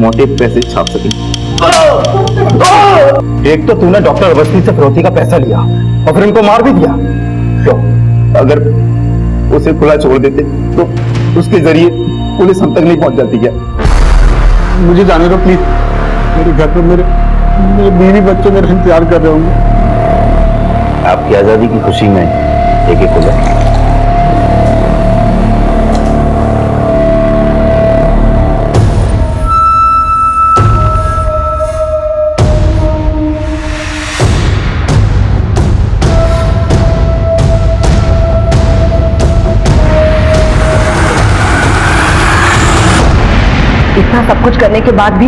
मोटे पैसे छाप सकें। एक तो तूने डॉक्टर अवस्थी से फिरौती का पैसा लिया और फिर उनको मार भी दिया। क्यों? अगर उसे खुला छोड़ देते तो उसके जरिए पुलिस हम तक नहीं पहुंच जाती क्या? मुझे जाने दो प्लीज। मेरे घर पर मेरे बीवी बच्चे मेरा इंतजार कर रहे होंगे। आपकी आजादी की खुशी में एक हो जाए। इतना सब कुछ करने के बाद भी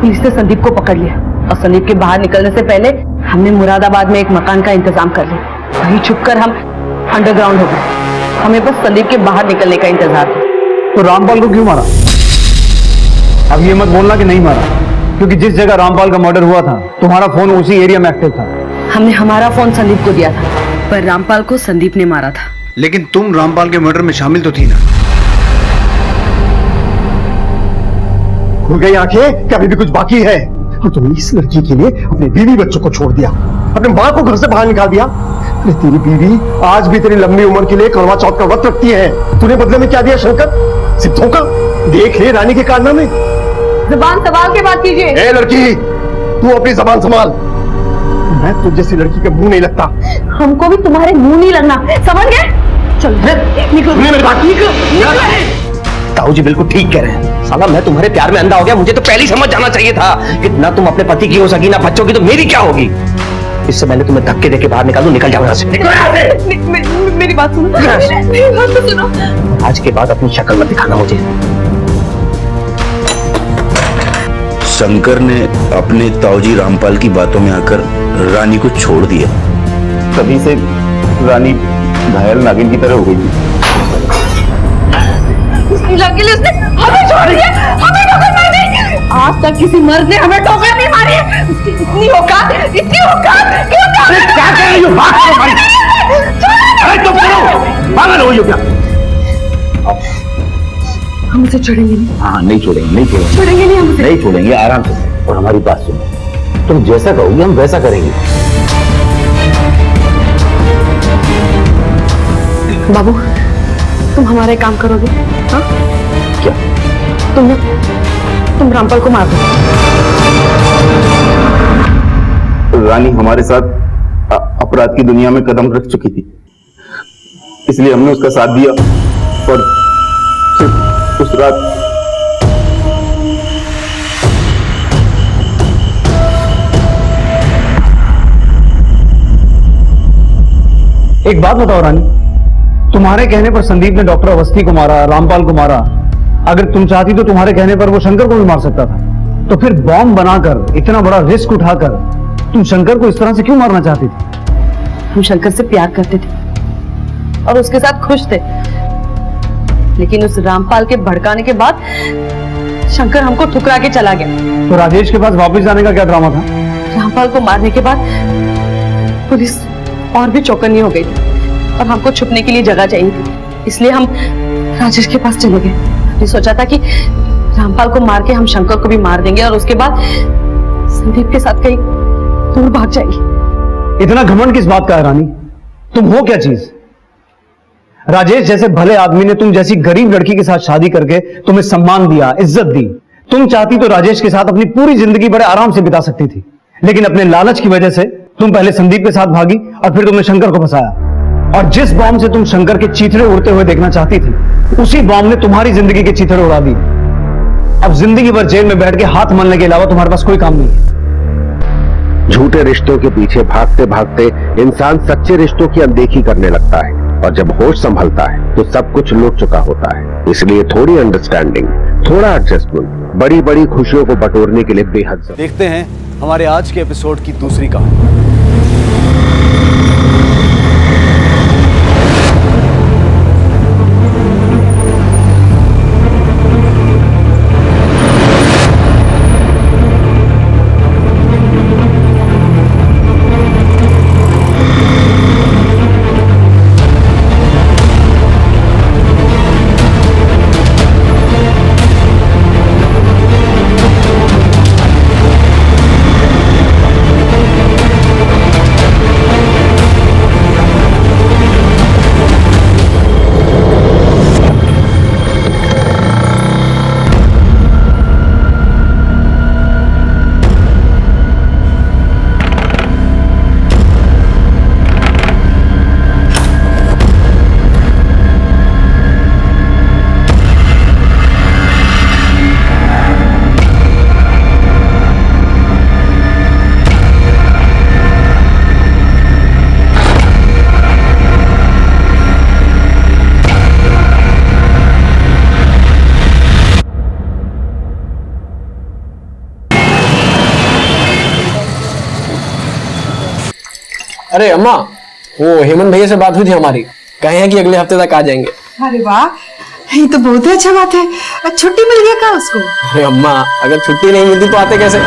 पुलिस ने संदीप को पकड़ लिया और संदीप के बाहर निकलने से पहले हमने मुरादाबाद में एक मकान का इंतजाम कर लिया। वहीं छुपकर हम अंडरग्राउंड हो गए। हमें बस संदीप के बाहर निकलने का इंतजार था। तो रामपाल को क्यों मारा? अब ये मत बोलना कि नहीं मारा, क्योंकि जिस जगह रामपाल का मर्डर हुआ था तुम्हारा फोन उसी एरिया में एक्टिव था। हमने हमारा फोन संदीप को दिया था, पर रामपाल को संदीप ने मारा था। लेकिन तुम रामपाल के मर्डर में शामिल तो थी ना? खुल गई आंखें कि अभी भी कुछ बाकी है? और तुमने इस लड़की के लिए अपने बीवी बच्चों को छोड़ दिया, अपने माँ को घर से बाहर निकाल दिया। अरे तेरी बीवी आज भी तेरी लंबी उम्र के लिए करवा चौथ का व्रत रखती है। तूने बदले में क्या दिया शंकर? सिर्फ धोखा। देख ले रानी के कारनामे। जुबान संभाल के बात कीजिए। ए लड़की, तू अपनी जबान संभाल। मैं तुझ जैसी लड़की के मुंह नहीं लगता। हमको भी तुम्हारे मुंह नहीं लगना, समझ गए? चलो निकलो। मेरी बात निकलो। ताऊ जी बिल्कुल ठीक कह रहे हैं। साला मैं तुम्हारे प्यार में अंधा हो गया, मुझे तो पहले ही समझ जाना चाहिए था कि ना तुम अपने पति की हो सकी ना बच्चों की, तो मेरी क्या होगी। इससे मैंने तुम्हें धक्के देके बाहर निकाल दूं। निकल जाओ यहाँ से। मेरी बात सुनो। मेरी बात तो सुनो। आज के बाद अपनी शक्ल मत दिखाना मुझे। शंकर ने अपने ताऊजी रामपाल की बातों में आकर रानी को छोड़ दिया। तभी से रानी घायल नागिन की तरह हो गई थी। उसने हमें छोड़ दिया, हमें ठोकर मारी। आज तक किसी मर्द ने हमें ठोकर नहीं मारी। उसकी इतनी औकात क्यों? क्या कर रही हो? अरे चुप करो, पागल हो क्या? हम उसे छोड़ेंगे नहीं। हाँ नहीं छोड़ेंगे छोड़ेंगे नहीं, हम उसे नहीं छोड़ेंगे, आराम से। और हमारी बात सुनो, तुम जैसा कहोगी हम वैसा करेंगे। बाबू, तुम हमारा एक काम करोगे? हाँ? क्या? तुम रामपाल को मार दो। रानी हमारे साथ अपराध की दुनिया में कदम रख चुकी थी, इसलिए हमने उसका साथ दिया। और सिर्फ उस रात एक बात बताओ रानी, तुम्हारे कहने पर संदीप ने डॉक्टर अवस्थी को मारा, रामपाल को मारा। अगर तुम चाहती तो तुम्हारे कहने पर वो शंकर को भी मार सकता था। तो फिर बॉम्ब बनाकर इतना बड़ा रिस्क उठाकर तुम शंकर को इस तरह से क्यों मारना चाहती थी? हम शंकर से प्यार करते थे और उसके साथ खुश थे, लेकिन उस रामपाल के भड़काने के बाद शंकर हमको ठुकरा के चला गया। तो राजेश के पास वापस जाने का क्या ड्रामा था? रामपाल को मारने के बाद पुलिस और भी चौकन्नी हो गई थी और हमको छुपने के लिए जगह चाहिए थी, इसलिए हम राजेश के पास चले गए। हमने सोचा था कि रामपाल को मार के हम शंकर को भी मार देंगे और उसके बाद संदीप के साथ कहीं दूर भाग जाएंगे। इतना घमंड किस बात का है रानी? तुम हो क्या चीज? राजेश जैसे भले आदमी ने तुम जैसी गरीब लड़की के साथ शादी करके तुम्हें सम्मान दिया, इज्जत दी। तुम चाहती तो राजेश के साथ अपनी पूरी जिंदगी बड़े आराम से बिता सकती थी, लेकिन अपने लालच की वजह से तुम पहले संदीप के साथ भागी और फिर तुमने शंकर को फंसाया। और जिस बॉम्ब से तुम शंकर के चीथड़े उड़ते हुए देखना चाहती थी, उसी बॉम्ब ने तुम्हारी जिंदगी के चीथड़े उड़ा दिए। अब जिंदगी भर जेल में बैठ के हाथ मलने के अलावा तुम्हारे पास कोई काम नहीं है। झूठे रिश्तों के पीछे भागते भागते इंसान सच्चे रिश्तों की अनदेखी करने लगता है, और जब होश संभलता है तो सब कुछ लुट चुका होता है। इसलिए थोड़ी अंडरस्टैंडिंग, थोड़ा एडजस्टमेंट बड़ी बड़ी खुशियों को बटोरने के लिए बेहद जरूरी। देखते हैं हमारे आज के एपिसोड की दूसरी कहानी। अरे अम्मा, वो हेमंत भैया से बात हुई थी हमारी, कहे हैं कि अगले हफ्ते तक आ जाएंगे। अरे वाह, ये तो बहुत ही अच्छा बात है। छुट्टी मिल गया क्या उसको? अरे अम्मा, अगर छुट्टी नहीं मिलती तो आते कैसे?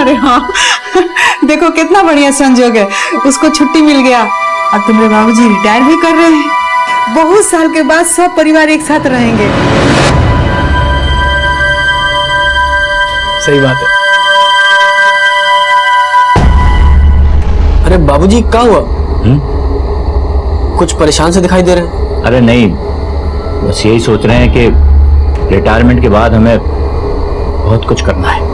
अरे हाँ, देखो कितना बढ़िया संजोग है, उसको छुट्टी मिल गया और तुम्हारे बाबूजी रिटायर भी कर रहे हैं। बहुत साल के बाद सब परिवार एक साथ रहेंगे। सही बात है। अरे बाबूजी क्या हुआ? कुछ परेशान से दिखाई दे रहे हैं। अरे नहीं, बस यही सोच रहे हैं कि रिटायरमेंट के बाद हमें बहुत कुछ करना है।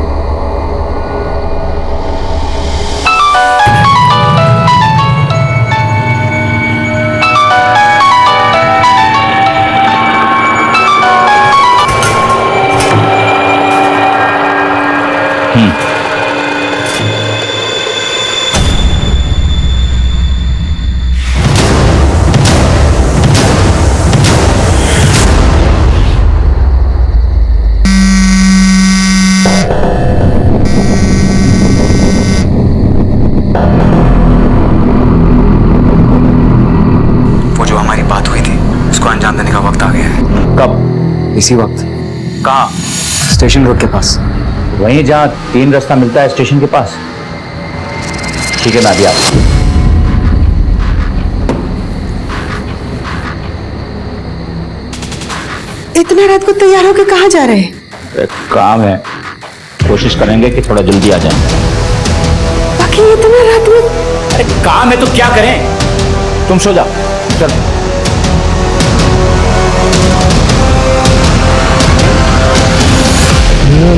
इसी वक्त। कहाँ? स्टेशन रोड के पास, वहीं जहाँ 3 रास्ता मिलता है स्टेशन के पास। ठीक है, मैं अभी आता हूं। इतना रात को तैयार होकर कहाँ जा रहे हैं? एक काम है, कोशिश करेंगे कि थोड़ा जल्दी आ जाएं। बाकी इतना रात में? अरे काम है तो क्या करें? तुम सो जाओ, चल। The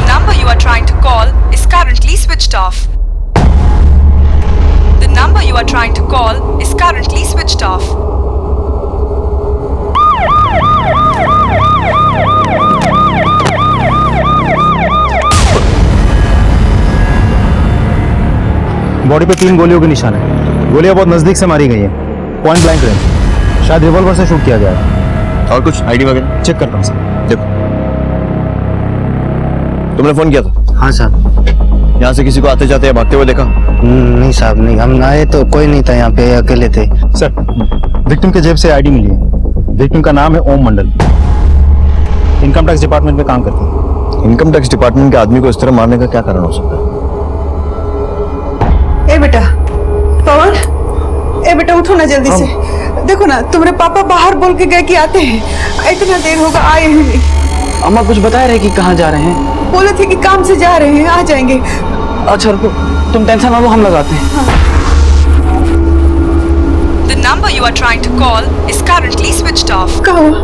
number you are trying to call is currently switched off. The number you are trying to call is currently switched off. Body पे 3 गोलियों के निशान है। गोलियां बहुत नजदीक से मारी गई हैं, पॉइंट ब्लैंक रेंज। शायद रिवॉल्वर से शूट किया गया है। और कुछ आईडी वगैरह चेक करता हूँ सर। देखो तुमने फोन किया था? हाँ साहब। यहाँ से किसी को आते जाते या भागते हुए देखा? नहीं साहब, नहीं, हम आए तो कोई नहीं था यहाँ पे, अकेले थे। सर, विक्टिम के जेब से आईडी मिली है। विक्टिम का नाम है ओम मंडल, इनकम टैक्स डिपार्टमेंट में काम करते हैं। इनकम टैक्स डिपार्टमेंट के आदमी को इस तरह मारने का क्या कारण हो सकता है? ए बेटा पवन, ए बेटा उठो ना जल्दी से। देखो ना, तुम्हारे पापा बाहर बोल के गए कि आते हैं, इतना देर होगा आए ही नहीं। अम्मा कुछ बता रहे कि कहाँ जा रहे हैं? बोले थे कि काम से जा रहे हैं, आ जाएंगे। अच्छा रुको, तुम टेंशन ना लो, हम लगाते हैं। The number you are trying to call is currently switched off. कहाँ हुआ?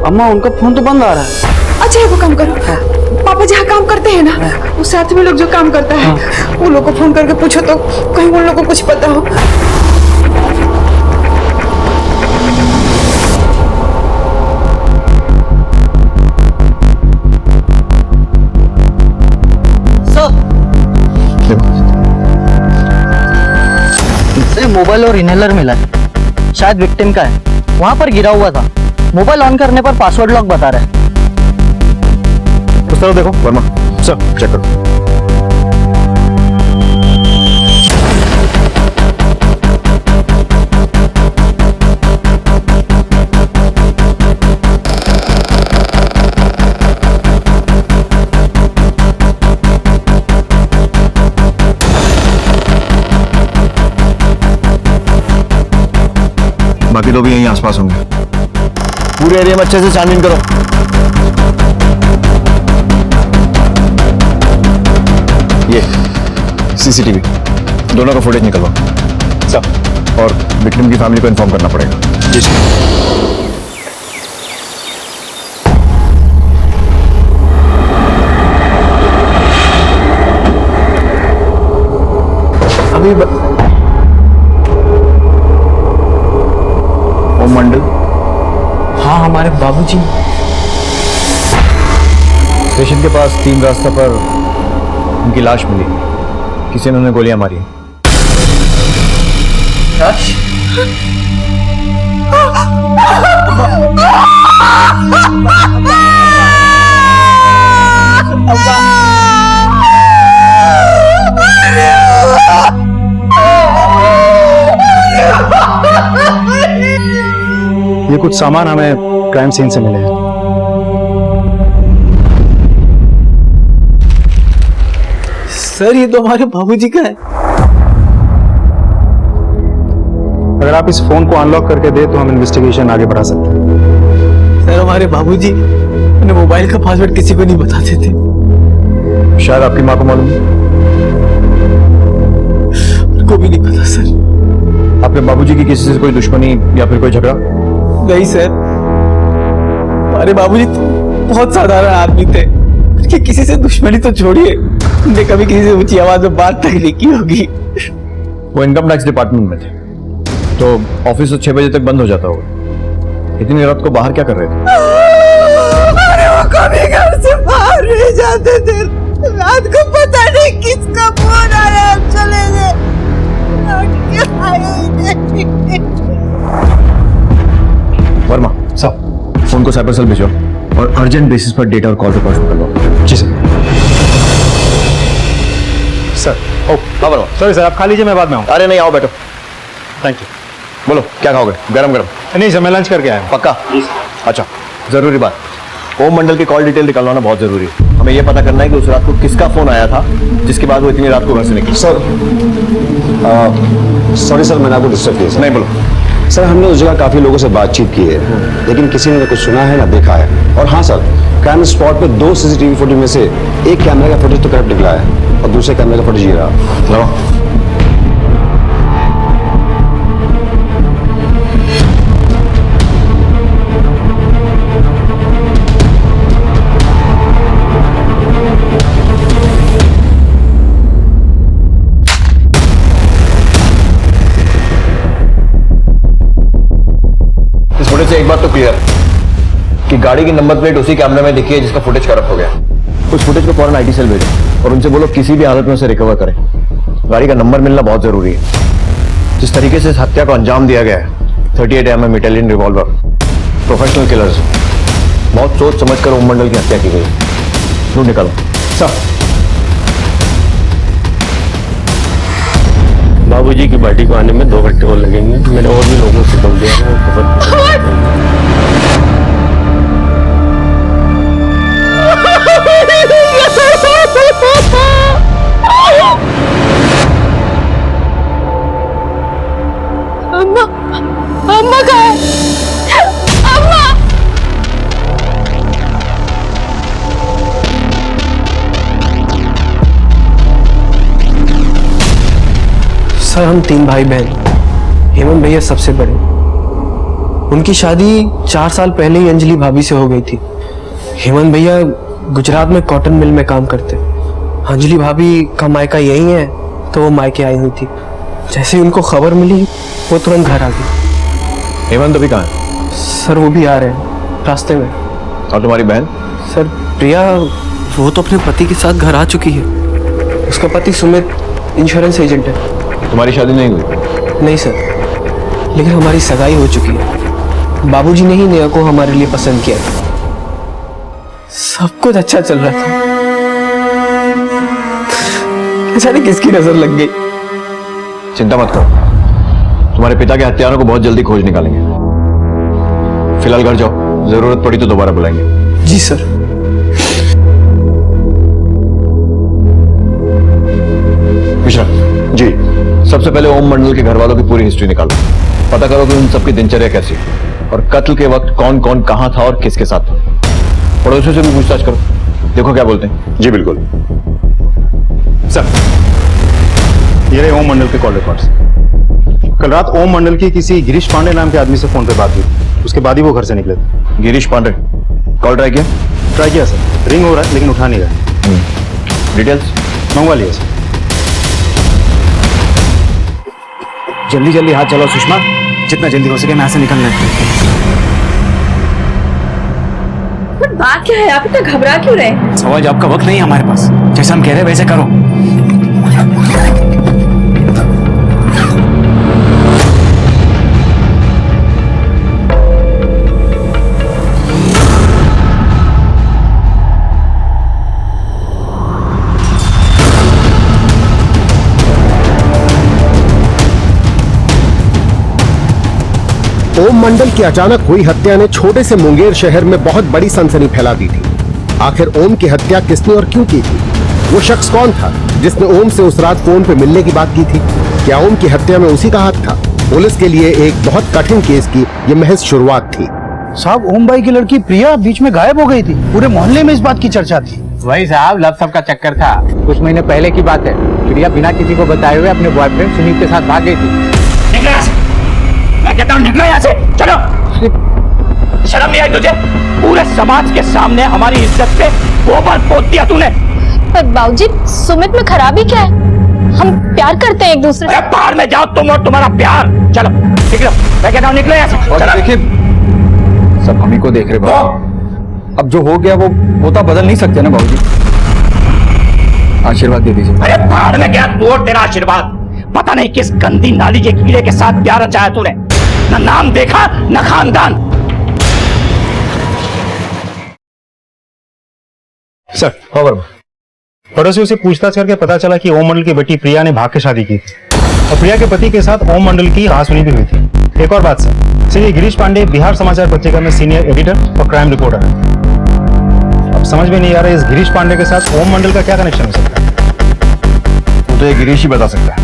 अम्मा उनका फोन तो बंद आ रहा है। अच्छा वो काम करो, पापा जहाँ काम करते हैं ना, उस साथ में लोग जो काम करता है, वो लोग को फोन करके पूछो तो कहीं उन लोगों को कुछ पता हो। मोबाइल और इनहेलर मिला है, शायद विक्टिम का है, वहां पर गिरा हुआ था। मोबाइल ऑन करने पर पासवर्ड लॉक बता रहा है। उस तरफ देखो वर्मा, सर चेक करो। बाकी लोग भी यहीं आसपास होंगे। पूरे एरिया में अच्छे से छानबीन करो। ये सीसीटीवी दोनों का फुटेज निकलवा सब, और विक्टिम की फैमिली को इन्फॉर्म करना पड़ेगा। जी सर। अभी ओम मंडल? हाँ, हमारे बाबूजी। स्टेशन के पास 3 रास्ता पर उनकी लाश मिली, किसी ने उन्हें गोलियां मारी। ये कुछ सामान हमें क्राइम सीन से मिले हैं। सर ये तो हमारे बाबूजी का है। अगर आप इस फोन को अनलॉक करके दे तो हम इन्वेस्टिगेशन आगे बढ़ा सकते हैं। सर हमारे बाबूजी अपने मोबाइल का पासवर्ड किसी को नहीं बताते थे। शायद आपकी माँ को मालूम को भी नहीं पता सर। आपके बाबूजी की किसी से कोई दुश्मनी या फिर कोई झगड़ा? नहीं सर, हमारे बाबूजी तो बहुत साधारण आदमी थे, कि किसी से दुश्मनी तो छोड़िए, उन्हें कभी किसी से ऊंची आवाज में बात तक नहीं की होगी। वो इनकम टैक्स डिपार्टमेंट में थे, तो ऑफिस तो 6 बजे तक बंद हो जाता होगा। इतनी रात को बाहर क्या कर रहे थे? अरे वो कभी घर से बाहर नहीं जाते थे, रात को पता नहीं किसका फोन आया, चले गए। वर्मा साहब, फोन को साइबर सेल भेजो और अर्जेंट बेसिस पर डेटा और कॉल रिकॉर्ड करवाओ। जी सर। सर हाँ वर्मा। सॉरी सर, आप खा लीजिए, मैं बाद में आऊँ। अरे नहीं, आओ बैठो। Thank you. बोलो क्या खाओगे? गरम गरम? नहीं सर, मैं लंच करके आया। पक्का? अच्छा, जरूरी बात, ओम मंडल की कॉल डिटेल निकलवाना बहुत जरूरी है। हमें यह पता करना है कि उस रात को किसका फोन आया था जिसके बाद वो इतनी रात को घर से निकली। सर सॉरी सर, मैंने आपको डिस्टर्ब किया सर। नहीं बोलो सर, हमने उस जगह काफी लोगों से बातचीत की है, लेकिन किसी ने ना कुछ सुना है ना देखा है। और हाँ सर, क्राइम स्पॉट पे 2 सीसीटीवी फुटेज में से एक कैमरे का फुटेज तो करप्ट निकला है और दूसरे कैमरे का फुटेज ये रहा। से एक बात तो क्लियर कि गाड़ी की नंबर प्लेट उसी कैमरे में दिखी है जिसका फुटेज करप्ट हो गया। उस फुटेज को फौरन आईटी सेल भेजो और उनसे बोलो किसी भी हालत में उसे रिकवर करें। गाड़ी का नंबर मिलना बहुत जरूरी है। जिस तरीके से इस हत्या को अंजाम दिया गया है, 38 mm Italian revolver, professional killers, बहुत सोच समझ कर ओम मंडल की हत्या की गई। ढूंढ निकालो। बाबूजी की पार्टी को आने में 2 घंटे और लगेंगे। मैंने और भी लोगों से बोल दिया है, अम्मा, अम्मा कहाँ है? अम्मा! सर हम 3 भाई बहन, हेमंत भैया सबसे बड़े। उनकी शादी 4 साल पहले ही अंजलि भाभी से हो गई थी। हेमंत भैया गुजरात में कॉटन मिल में काम करते। अंजलि भाभी का मायका यही है, तो वो मायके आई हुई थी। जैसे ही उनको खबर मिली वो तुरंत घर आ गई। हेमंत अभी कहाँ है? सर वो भी आ रहे हैं रास्ते में। और तुम्हारी बहन? सर प्रिया, वो तो अपने पति के साथ घर आ चुकी है। उसका पति सुमित इंश्योरेंस एजेंट है। तुम्हारी शादी नहीं हुई? नहीं सर, लेकिन हमारी सगाई हो चुकी है। बाबूजी ने ही नेहा को हमारे लिए पसंद किया। सब कुछ अच्छा चल रहा था, जाने किसकी नजर लग गई। चिंता मत करो, तुम्हारे पिता के हत्यारों को बहुत जल्दी खोज निकालेंगे। फिलहाल घर जाओ, जरूरत पड़ी तो दोबारा बुलाएंगे। जी सर। मिश्रा जी, सबसे पहले ओम मंडल के घर वालों की पूरी हिस्ट्री निकालो। पता करो कि उन सबकी दिनचर्या कैसी और कत्ल के वक्त कौन कौन कहां था और किसके साथ था। पड़ोसियों से भी पूछताछ करो, देखो क्या बोलते हैं। जी बिल्कुल सर। ये रहे ओम मंडल के कॉल रिकॉर्ड्स। कल रात ओम मंडल की किसी गिरीश पांडे नाम के आदमी से फोन पे बात हुई, उसके बाद ही वो घर से निकले थे। गिरीश पांडे कॉल ट्राई किया? ट्राई किया सर, रिंग हो रहा है लेकिन उठा नहीं रहा। डिटेल्स मंगवा लिया सर। जल्दी जल्दी हाथ चलाओ सुषमा, जितना जल्दी हो सके मैं यहाँ से निकलना है। पर बात क्या है, आप इतना घबरा क्यों रहे? सवाल जवाब का वक्त नहीं है हमारे पास, जैसा हम कह रहे हैं वैसे करो। ओम मंडल की अचानक हुई हत्या ने छोटे से मुंगेर शहर में बहुत बड़ी सनसनी फैला दी थी। आखिर ओम की हत्या किसने और क्यों की थी? वो शख्स कौन था जिसने ओम से उस रात फोन पे मिलने की बात की थी? क्या ओम की हत्या में उसी का हाथ था? पुलिस के लिए एक बहुत कठिन केस की ये महज शुरुआत थी। साहब, ओम भाई की लड़की प्रिया बीच में गायब हो गई थी। पूरे मोहल्ले में इस बात की चर्चा थी। वही साहब, लव सब का चक्कर था। कुछ महीने पहले की बात है। प्रिया बिना किसी को बताए हुए अपने बॉयफ्रेंड सुनील के साथ भाग गई थी। मैं कहता हूँ निकलो यहाँ से, चलो। शर्म नहीं आई तुझे? पूरे समाज के सामने हमारी इज्जत पे गोबर पोत दिया तूने। पर बाबूजी, सुमित में खराबी क्या है? हम प्यार करते हैं एक दूसरे से। बाहर में जाओ तुम और तुम्हारा प्यार। चलो निकलो, मैं कहता हूँ निकलो यहाँ से। और देखिए, सब हम ही को देख रहे बाबू। अब जो हो गया वो होता बदल नहीं सकते ना बाबूजी। आशीर्वाद दे दीजिए। अरे बाहर में गया तू और तेरा आशीर्वाद। पता नहीं किस गंदी नाली के कीड़े के साथ प्यार रचाया तूने। न नाम देखा न खानदान। सर, पड़ोसियों से पूछताछ करके पता चला कि ओम मंडल की बेटी प्रिया ने भाग के शादी की थी और प्रिया के पति के साथ ओम मंडल की हाथसुनी भी हुई थी। एक और बात सर, ये गिरीश पांडे बिहार समाचार पत्रिका में सीनियर एडिटर और क्राइम रिपोर्टर है। अब समझ में नहीं आ रहा है इस गिरीश पांडे के साथ ओम मंडल का क्या कनेक्शन हो सकता है। वो तो ये गिरीश ही बता सकता है।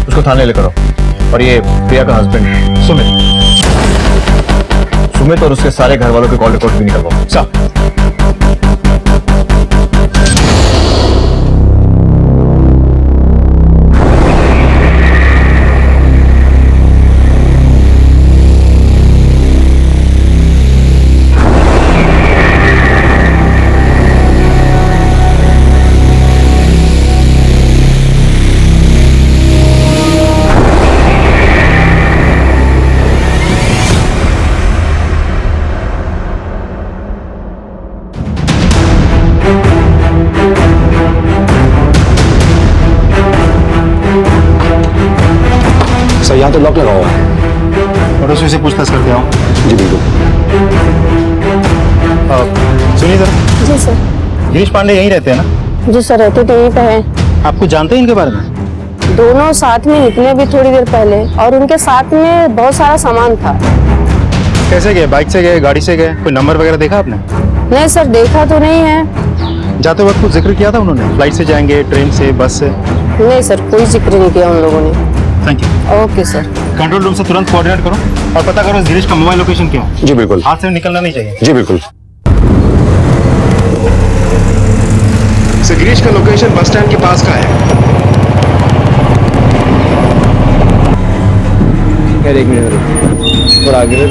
उसको थाने लेकर आओ। और ये प्रिया का हस्बैंड सुमित और उसके सारे घर वालों के कॉल रिकॉर्ड भी निकलवाओ। साहब, यहाँ तो लॉक लगा हुआ है। पड़ोसियों से पूछताछ करते आओ। जी बिल्कुल। सुनिए सर। जी सर। गिरीश पांडे यहीं रहते हैं ना? जी सर, रहते तो यहीं पे हैं। आपको जानते हैं इनके बारे में? दोनों साथ में निकले अभी थोड़ी देर पहले, और उनके साथ में बहुत सारा सामान था। कैसे गए? बाइक से गए, गाड़ी से गए? कोई नंबर वगैरह देखा आपने? नहीं सर, देखा तो नहीं है। जाते वक्त कुछ जिक्र किया था उन्होंने? फ्लाइट से जाएंगे, ट्रेन से, बस से? नहीं सर, कोई जिक्र नहीं किया उन लोगों ने। Thank you. Okay sir. Control room से तुरंत कोऑर्डिनेट करो और पता करो इस गिरीश का मोबाइल लोकेशन क्या है। जी बिल्कुल। हाथ से निकलना नहीं चाहिए। जी बिल्कुल। गिरीश का लोकेशन बस स्टैंड के पास का है। एक मिनट और आगे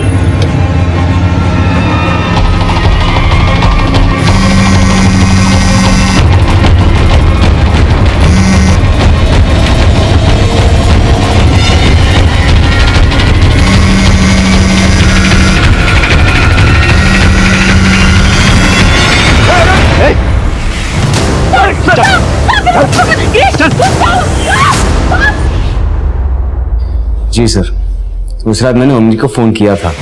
जी सर, उस रात मैंने ओम जी को फोन किया था।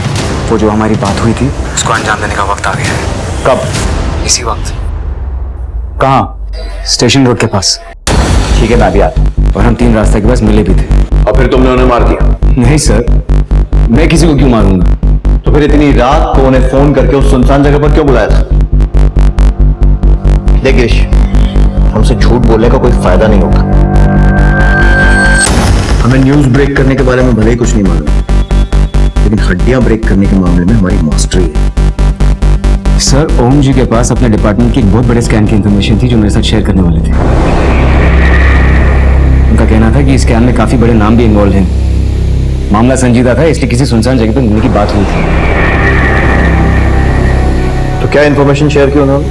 वो जो हमारी बात हुई थी उसको अंजाम देने का वक्त आ गया है। कब? इसी वक्त। कहाँ? स्टेशन रोड के पास। ठीक है, मैं अभी आता हूं। और हम 3 रास्ते के पास मिले भी थे। और फिर तुमने उन्हें मार दिया? नहीं सर, मैं किसी को क्यों मारूंगा? तो फिर इतनी रात को उन्हें फोन करके उस सुनसान जगह पर क्यों बुलाया था? देख गिरीश, हमसे झूठ बोलने का कोई फायदा नहीं होगा। हमें न्यूज ब्रेक करने के बारे में भले ही कुछ नहीं मालूम, लेकिन हड्डियां ब्रेक करने के मामले में हमारी मास्टरी है। सर, ओम जी के पास अपने डिपार्टमेंट की एक बहुत बड़े स्कैम की इंफॉर्मेशन थी जो मेरे साथ शेयर करने वाले थे। उनका कहना था कि इस स्कैम में काफी बड़े नाम भी इन्वॉल्व हैं। मामला संजीदा था, इसलिए किसी सुनसान जगह पर मिलने की बात हुई थी। तो क्या इंफॉर्मेशन शेयर की उन्होंने?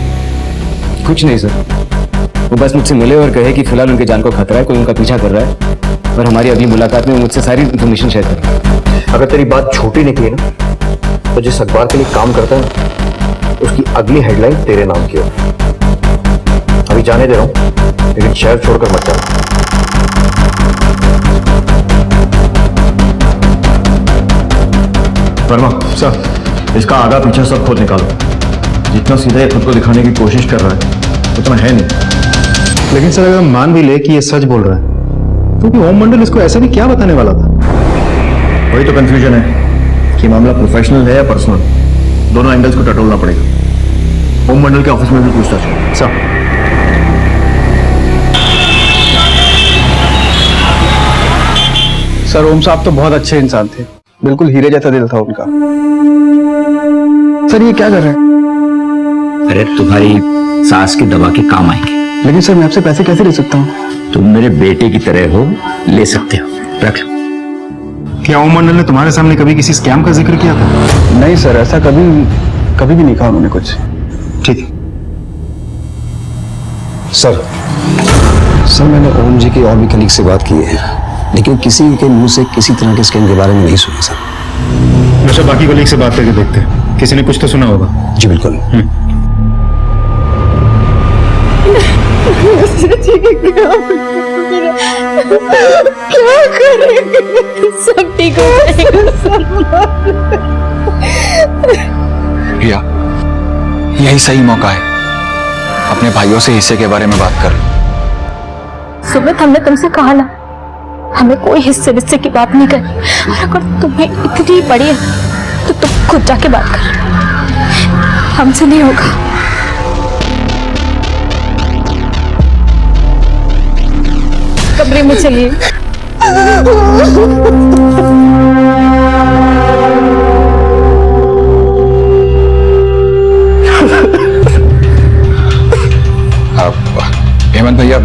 कुछ नहीं सर, वो बस मुझसे मिले और कहे कि फिलहाल उनके जान को खतरा है, कोई उनका पीछा कर रहा है और हमारी अगली मुलाकात में मुझसे सारी इंफॉर्मेशन शेयर करें। अगर तेरी बात छोटी निकली ना, तो जिस अखबार के लिए काम करता है ना, उसकी अगली हेडलाइन तेरे नाम की हो। अभी जाने दे रहा हूं, लेकिन शहर छोड़कर मत जाना। वर्मा सर, इसका आगा पीछा सब खुद निकालो। जितना सीधा ये खुद को दिखाने की कोशिश कर रहा है उतना है नहीं। लेकिन सर, अगर हम मान भी ले कि ये सच बोल रहा है, क्योंकि ओम मंडल इसको ऐसा भी क्या बताने वाला था? वही तो कंफ्यूजन है कि मामला प्रोफेशनल है या पर्सनल। दोनों एंगल्स को टटोलना पड़ेगा। ओम मंडल के ऑफिस में भी पूछताछ हो। सर, सर, ओम साहब तो बहुत अच्छे इंसान थे, बिल्कुल हीरे जैसा दिल था उनका। सर, ये क्या कर रहे हैं? अरे तुम्हारी सास की दवा के काम आएंगे। लेकिन सर, मैं आपसे पैसे कैसे ले सकता हूँ? तुम मेरे बेटे की तरह हो, ले सकते हो, रख लो। क्या ओम मंडल ने तुम्हारे सामने कभी किसी स्कैम का जिक्र किया था? नहीं सर, ऐसा कभी भी नहीं कहा उन्होंने कुछ। ठीक है सर, मैंने ओम जी के और भी कलीग से बात की है, लेकिन किसी के मुंह से किसी तरह के स्कैम के बारे में नहीं सुना सर। अच्छा, बाकी कलीग से बात करके देखते हैं, किसी ने कुछ तो सुना होगा। जी बिल्कुल। क्या करेंगे? सब ठीक हो जाएगा। रिया, यही सही मौका है, अपने भाइयों से हिस्से के बारे में बात कर। सुमित, हमने तुमसे कहा ना, हमें कोई हिस्से की बात नहीं करनी। और अगर तुम्हें इतनी पड़ी है तो तुम खुद जाके बात कर, हमसे नहीं होगा। कमरे में चलिए। हेमंत भैया,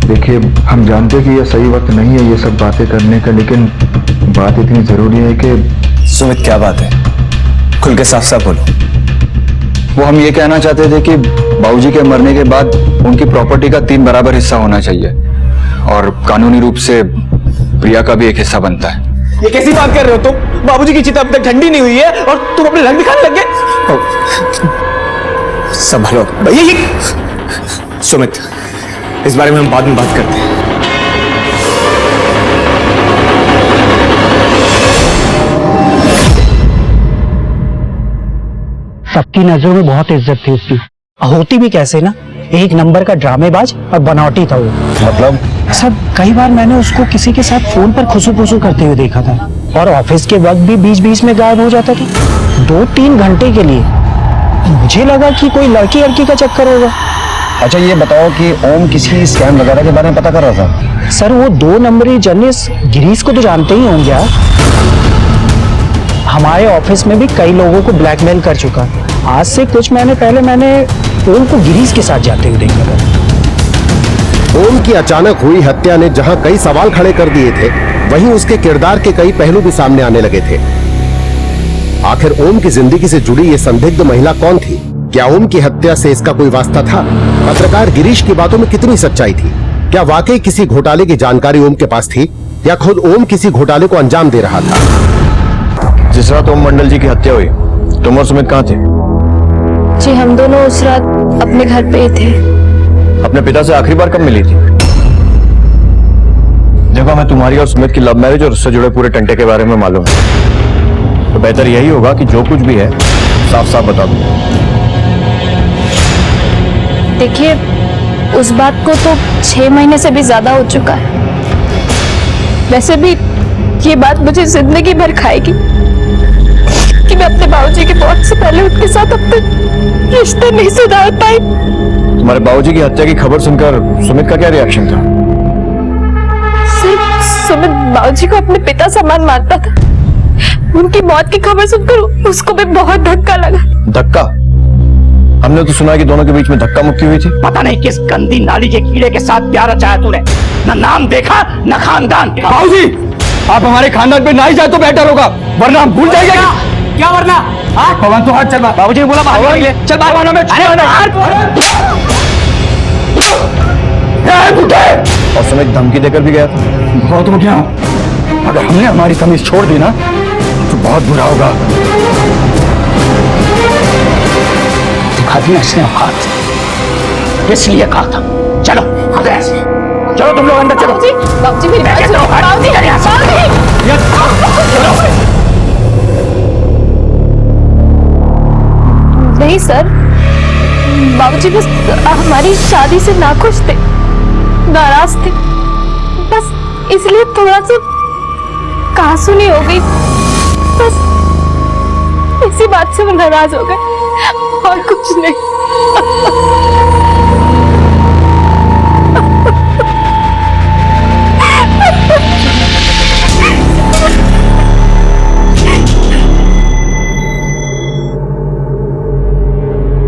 देखिए, हम जानते हैं कि यह सही वक्त नहीं है ये सब बातें करने का, लेकिन बात इतनी जरूरी है कि। सुमित, क्या बात है? खुल के साफ साफ बोलो। वो हम ये कहना चाहते थे कि बाबूजी के मरने के बाद उनकी प्रॉपर्टी का 3 बराबर हिस्सा होना चाहिए और कानूनी रूप से प्रिया का भी एक हिस्सा बनता है। ये कैसी बात कर रहे हो तुम? बाबूजी की चिता अब तक ठंडी नहीं हुई है और तुम अपने रंग दिखाने लग गए। संभालो भैया, ये सुमित, इस बारे में हम बाद में बात करते हैं। सबकी नजरों में बहुत इज्जत थी उसकी, होती भी कैसे ना, एक नंबर का ड्रामेबाज और बनावटी था वो। मतलब सब कई बार मैंने उसको किसी के साथ फोन पर खुसू खुसू करते हुए देखा था, और ऑफिस के वक्त भी बीच बीच में गायब हो जाता था 2-3 घंटे के लिए। मुझे लगा कि कोई लड़की का चक्कर होगा। अच्छा ये बताओ कि ओम किसी स्कैम वगैरह के बारे में पता कर रहा था? सर वो 2 नंबरी जर्नलिस्ट गिरीश को तो जानते ही होंगे आप। हमारे ऑफिस में भी कई लोगों को ब्लैकमेल कर चुका। आज से कुछ महीने पहले मैंने ओम को गिरीश के साथ जाते हुए देखा था। ओम की अचानक हुई हत्या ने जहां कई सवाल खड़े कर दिए थे, वहीं उसके किरदार के कई पहलू भी सामने आने लगे थे। आखिर ओम की जिंदगी से जुड़ी ये संदिग्ध महिला कौन थी? क्या ओम की हत्या से इसका कोई वास्ता था? पत्रकार गिरीश की बातों में कितनी सच्चाई थी? क्या वाकई किसी घोटाले की जानकारी ओम के पास थी, या खुद ओम किसी घोटाले को अंजाम दे रहा था? जिस रात ओम मंडल जी की हत्या हुई, तुम और सुमित कहाँ थे? जी हम दोनों उस रात अपने घर पे ही थे। अपने पिता से आखिरी बार कब मिली थी? देखो हमें तुम्हारी और सुमित की लव मैरिज और उससे जुड़े पूरे टंटे के बारे में मालूम है, तो बेहतर यही होगा कि जो कुछ भी है साफ साफ बता दो। देखिए उस बात को तो 6 महीने से भी ज्यादा हो चुका है। वैसे भी ये बात मुझे जिंदगी भर खाएगी कि मैं अपने बाबूजी के मौत से पहले उनके साथ अपने रिश्ते नहीं सुधार पाई। तुम्हारे बाबूजी की हत्या की खबर सुनकर सुमित का क्या रिएक्शन था? सिर्फ सुमित बाबूजी को अपने पिता समान मानता था। उनकी मौत की खबर सुनकर उसको भी बहुत धक्का लगा। धक्का? हमने तो सुना कि दोनों के बीच में धक्का मुक्की हुई थी। पता नहीं किस गंदी नाली के कीड़े के साथ प्यार रचाया तूने, न नाम देखा न खानदान। बाबूजी आप हमारे खानदान पे ना ही जाए तो बेहतर होगा, वरना हम भूल जाएंगे। क्या वरना? पवन तो हाथ चल। बाबूजी ने बोला बाहर निकले। चल बाहर में। और सुमित धमकी देकर भी गया था। बहुत हो गया, अगर हमने हमारी तमीज छोड़ दी ना तो बहुत बुरा होगा। दिखाती ना इसने औकात, इसलिए कहा था चलो चलो तुम लोग अंदर चलो। बाबूजी मेरी बात सुनो। बाबूजी नहीं सर, बाबूजी बस हमारी शादी से नाखुश थे, नाराज थे, बस इसलिए थोड़ा सा कहासुनी हो गई। बस इसी बात से वो नाराज हो गए और कुछ नहीं।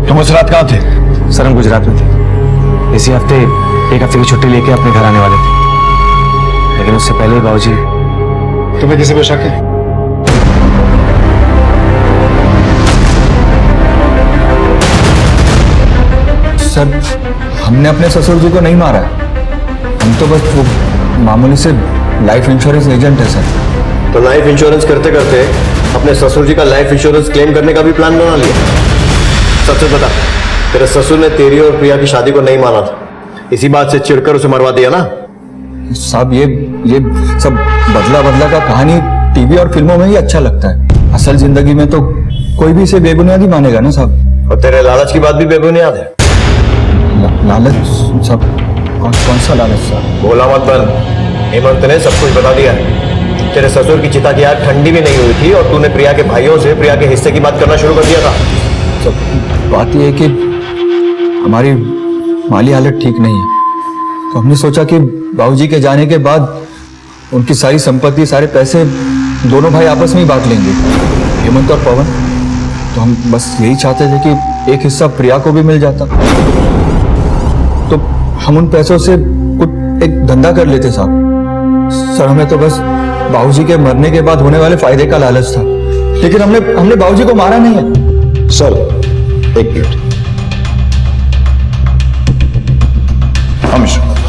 तुम उस रात कहाँ थे? सर हम गुजरात में थे। इसी हफ्ते 1 हफ्ते की छुट्टी लेके अपने घर आने वाले थे, लेकिन उससे पहले ही बाबूजी। तुम्हें किसी पे शक है? सर हमने अपने ससुर जी को नहीं मारा, हम तो बस वो मामूली से लाइफ इंश्योरेंस एजेंट है सर। तो लाइफ इंश्योरेंस करते करते अपने ससुर जी का लाइफ इंश्योरेंस क्लेम करने का भी प्लान बना लिया। सच बता, तेरे ससुर ने तेरी और प्रिया की शादी को नहीं माना था, इसी बात से चिढ़कर उसे मरवा दिया ना? साहब ये सब बदला का कहानी टीवी और फिल्मों में ही अच्छा लगता है, असल जिंदगी में तो कोई भी इसे बेबुनियादी मानेगा ना साहब। और तेरे लालच की बात भी बेबुनियाद है। लालच साहब? कौन सा लालच साहब? बोला मत बन, हेमंत ने सब कुछ बता दिया। तेरे ससुर की चिता की आग ठंडी भी नहीं हुई थी और तूने प्रिया के भाइयों से प्रिया के हिस्से की बात करना शुरू कर दिया था। बात यह है कि हमारी माली हालत ठीक नहीं है, तो हमने सोचा कि बाबूजी के जाने के बाद उनकी सारी संपत्ति, सारे पैसे दोनों भाई आपस में ही बांट लेंगे, हेमंत और पवन। तो हम बस यही चाहते थे कि एक हिस्सा प्रिया को भी मिल जाता, तो हम उन पैसों से कुछ एक धंधा कर लेते साहब। सर हमें तो बस बाबूजी के मरने के बाद होने वाले फायदे का लालच था, लेकिन हमने बाबूजी को मारा नहीं है। सर एक मिनट।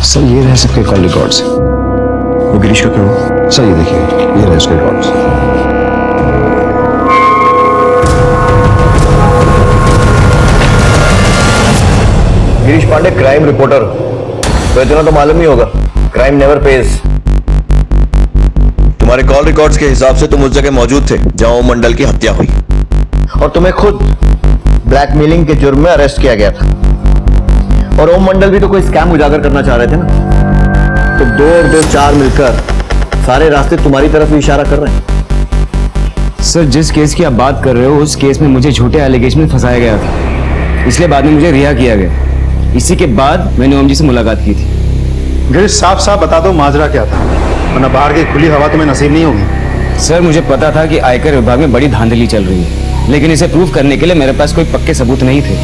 सर ये रहे सबके कॉल रिकॉर्ड्स। वो गिरीश का क्यों? सर ये देखिए, ये रहे उसके records. Girish Pande crime reporter, तो इतना तो मालूम ही होगा, क्राइम नेवर पेज। तुम्हारे कॉल रिकॉर्ड्स के हिसाब से तुम उस जगह मौजूद थे जहां ओम मंडल की हत्या हुई, और तुम्हें खुद ब्लैकमेलिंग के जुर्म में अरेस्ट किया गया था। और ओम मंडल भी तो कोई स्कैम उजागर करना चाह रहे थे ना, तो 2 और 2 4 मिलकर सारे रास्ते तुम्हारी तरफ ही इशारा कर रहे हैं। सर, जिस केस की आप बात कर रहे हो उस केस में मुझे झूठे एलिगेशन में फंसाया गया था, इसलिए बाद में मुझे रिहा किया गया। इसी के बाद मैंने ओम जी से मुलाकात की थी। गिरीश, साफ साफ बता दो माजरा क्या था, वरना बाहर की खुली हवा तुम्हें नसीब नहीं होगी। सर, मुझे पता था कि आयकर विभाग में बड़ी धांधली चल रही है, लेकिन इसे प्रूव करने के लिए मेरे पास कोई पक्के सबूत नहीं थे।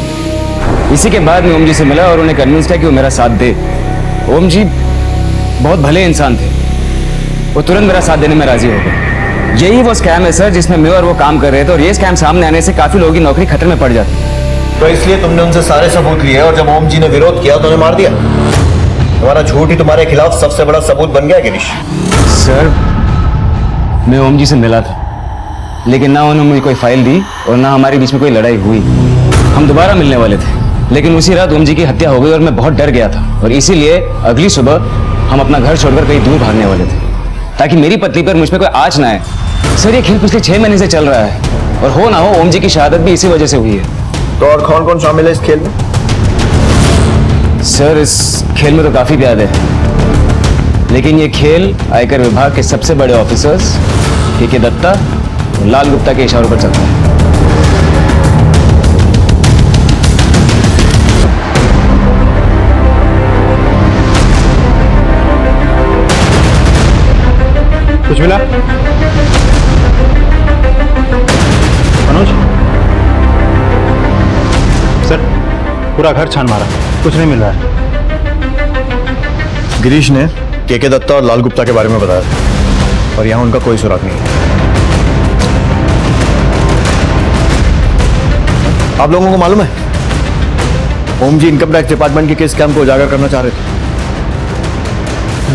इसी के बाद मैं ओम जी से मिला और उन्हें कन्विंस किया कि वो मेरा साथ दे। ओम जी बहुत भले इंसान थे, वो तुरंत मेरा साथ देने में राजी हो गए। यही वो स्कैम है सर जिसमें मैं और वो काम कर रहे थे, और ये स्कैम सामने आने से काफी लोगों की नौकरी खतरे में पड़ जाती। तो इसलिए तुमने उनसे सारे सबूत लिए और जब ओम जी ने विरोध किया तो उन्हें मार दिया। तुम्हारा झूठ ही तुम्हारे खिलाफ सबसे बड़ा सबूत बन गया गिरीश। सर, मैं ओम जी से मिला था, लेकिन ना उन्होंने मुझे कोई फाइल दी और ना हमारे बीच में कोई लड़ाई हुई। हम दोबारा मिलने वाले थे, लेकिन उसी रात ओम जी की हत्या हो गई और मैं बहुत डर गया था, और इसीलिए अगली सुबह हम अपना घर छोड़कर कहीं दूर भागने वाले थे, ताकि मेरी पत्नी पर मुझ पर कोई आँच ना आए। सर, ये खेल पिछले 6 महीने से चल रहा है, और हो ना हो ओम जी की शहादत भी इसी वजह से हुई है। तो और कौन कौन शामिल है इस खेल में? सर, इस खेल में तो काफी प्यादे हैं, लेकिन ये खेल आयकर विभाग के सबसे बड़े ऑफिसर्स के दत्ता और लाल गुप्ता के इशारों पर चलता है। कुछ मिला मनोज? सर, पूरा घर छान मारा, कुछ नहीं मिल रहा है। गिरीश ने के दत्ता और लाल गुप्ता के बारे में बताया था, और यहां उनका कोई सुराग नहीं है। आप लोगों को मालूम है ओम जी इनकम टैक्स डिपार्टमेंट के किस स्कैम को उजागर करना चाह रहे थे?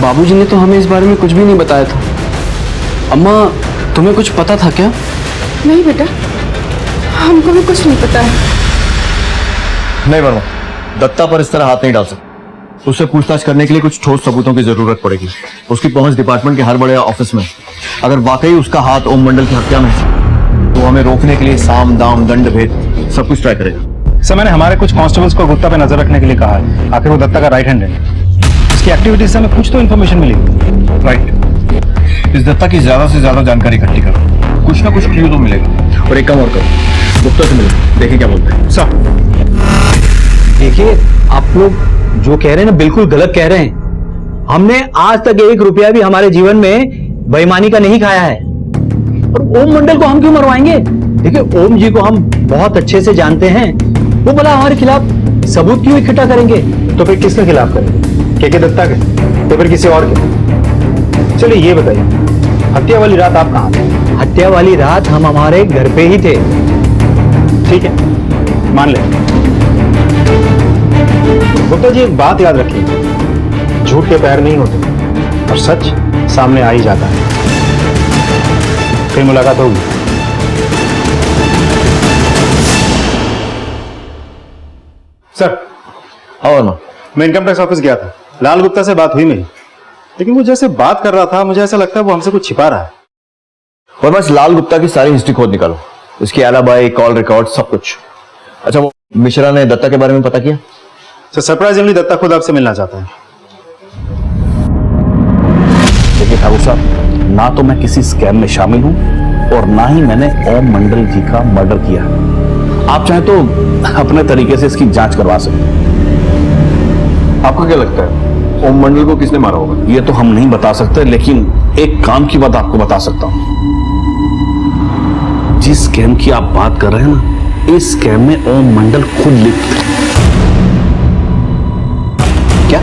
बाबूजी ने तो हमें इस बारे में कुछ भी नहीं बताया था। अम्मा, तुम्हें कुछ पता था क्या? नहीं बेटा, हमको भी कुछ नहीं पता है। नहीं वर्मा, दत्ता पर इस तरह हाथ नहीं डाल सकते। उससे पूछताछ करने के लिए कुछ ठोस सबूतों की जरूरत पड़ेगी। उसकी पहुंच डिपार्टमेंट के हर बड़े ऑफिस में। अगर वाकई उसका हाथ ओम मंडल की हत्या में है तो हमें रोकने के लिए साम दाम दंड भेद सब कुछ ट्राई करेगा। सर, मैंने हमारे कुछ कांस्टेबल्स को गुप्ता पे नजर रखने के लिए कहा है। आखिर वो दत्ता का राइट हैंड है, इसकी एक्टिविटीज से हमें कुछ तो इन्फॉर्मेशन मिलेगी। राइट, इस दत्ता की ज्यादा से ज्यादा जानकारी इकट्ठी करो, कुछ ना कुछ क्लू तो मिलेगा। और एक काम और करो, गुप्ता से मिलो, देखिए क्या बोलते हैं। सर देखिए, आप लोग जो कह रहे हैं ना बिल्कुल गलत कह रहे हैं। हमने आज तक 1 रुपया भी हमारे जीवन में बेईमानी का नहीं खाया है, और ओम मंडल को हम क्यों मरवाएंगे? देखिए, ओम जी को हम बहुत अच्छे से जानते हैं, वो भला हमारे खिलाफ सबूत क्यों इकट्ठा करेंगे? तो फिर किसके खिलाफ करेंगे? के दत्ता के, तो फिर किसी और के? चलिए ये बताइए, हत्या वाली रात आप कहाँ थे? हत्या वाली रात हम हमारे घर पे ही थे। ठीक है, मान ले। गुप्ता जी, एक बात याद रखिए, झूठ के पैर नहीं होते और सच सामने आ ही जाता है। फिर मुलाकात होगी। सर, हाँ वर्मा, मैं इनकम टैक्स ऑफिस गया था, लाल गुप्ता से बात हुई मेरी, लेकिन वो जैसे बात कर रहा था मुझे ऐसा लगता है वो हमसे कुछ छिपा रहा है। वर्मा, इस लाल गुप्ता की सारी हिस्ट्री खोद निकालो, उसकी एलाबाई, कॉल रिकॉर्ड, सब कुछ। अच्छा, वो मिश्रा ने दत्ता के बारे में पता किया? सर, सरप्राइजिंगली दत्ता खुद आपसे मिलना चाहता है। देखिए ठाकुर साहब, ना तो मैं किसी स्कैम में शामिल हूं और ना ही मैंने ओम मंडल जी का मर्डर किया। आप चाहें तो अपने तरीके से इसकी जांच करवा सकते हैं। आपको क्या लगता है ओम मंडल को किसने मारा होगा? ये तो हम नहीं बता सकते, लेकिन एक काम की बात आपको बता सकता हूं। जिस स्कैम की आप बात कर रहे हैं ना, इस स्कैम में ओम मंडल खुद लिप्त है। क्या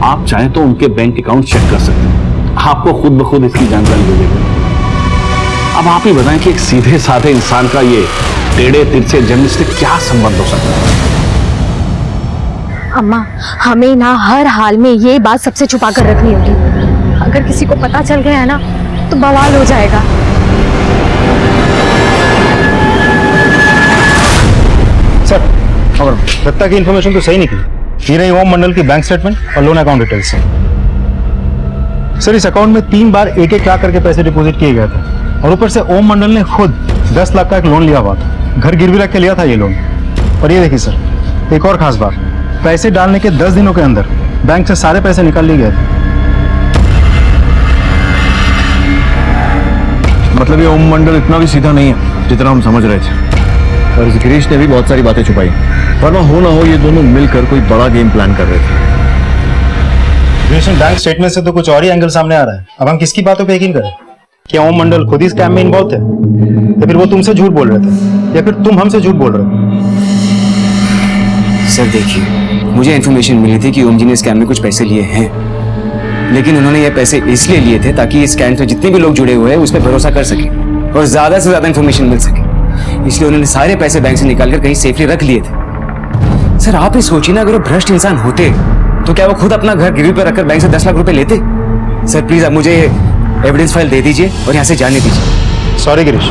आप चाहें तो उनके बैंक अकाउंट चेक कर सकते हैं, आपको खुद ब खुद इसकी जानकारी दे देगा। अब आप ही बताएं कि एक सीधे साधे इंसान का ये टेढ़े तिरछे जन्म से क्या संबंध हो सकता है? अम्मा, हमें ना हर हाल में ये बात सबसे छुपा कर रखनी होगी। अगर किसी को पता चल गया है ना तो बवाल हो जाएगा। सर, और दत्ता की इंफॉर्मेशन तो सही निकली। ये रही ओम मंडल की बैंक स्टेटमेंट और लोन अकाउंट डिटेल्स। सर, इस अकाउंट में 3 बार 1-1 लाख करके पैसे डिपॉजिट किए गए थे, और ऊपर से ओम मंडल ने खुद 10 लाख का एक लोन लिया हुआ था। घर गिरवी रख के लिया था ये लोन, और ये देखिए सर, एक और खास बात, पैसे डालने के 10 दिनों के अंदर बैंक से सारे पैसे निकाल लिए गए थे। मतलब ये ओम मंडल इतना भी सीधा नहीं है जितना हम समझ रहे थे, और इस गिरीश ने भी बहुत सारी बातें छुपाई, वरना हो ना हो ये दोनों मिलकर कोई बड़ा गेम प्लान कर रहे थे। बैंक स्टेटमेंट से तो कुछ और ही एंगल सामने आ रहा है। अब हम किसकी बातों पे यकीन करें? क्या ओम मंडल खुद ही स्कैम में इन्वॉल्व थे, या फिर वो तुमसे झूठ बोल रहे थे, या फिर तुम हमसे झूठ बोल रहे हो? सर देखिए, मुझे इन्फॉर्मेशन मिली थी कि ओम जी ने स्कैम में कुछ पैसे लिए हैं, लेकिन उन्होंने ये पैसे इसलिए लिए थे ताकि इस स्कैम से जितने भी लोग जुड़े हुए हैं उस पर भरोसा कर सके और ज्यादा से ज्यादा इन्फॉर्मेशन मिल सके, इसलिए उन्होंने सारे पैसे बैंक से निकालकर कहीं सेफली रख लिए थे। सर आप ही सोचिए ना, अगर वो भ्रष्ट इंसान होते तो क्या वो खुद अपना घर गिरवी पर रखकर बैंक से 10 लाख रुपए लेते? सर प्लीज आप मुझे एविडेंस फाइल दे दीजिए और यहाँ से जाने दीजिए। सॉरी गिरीश,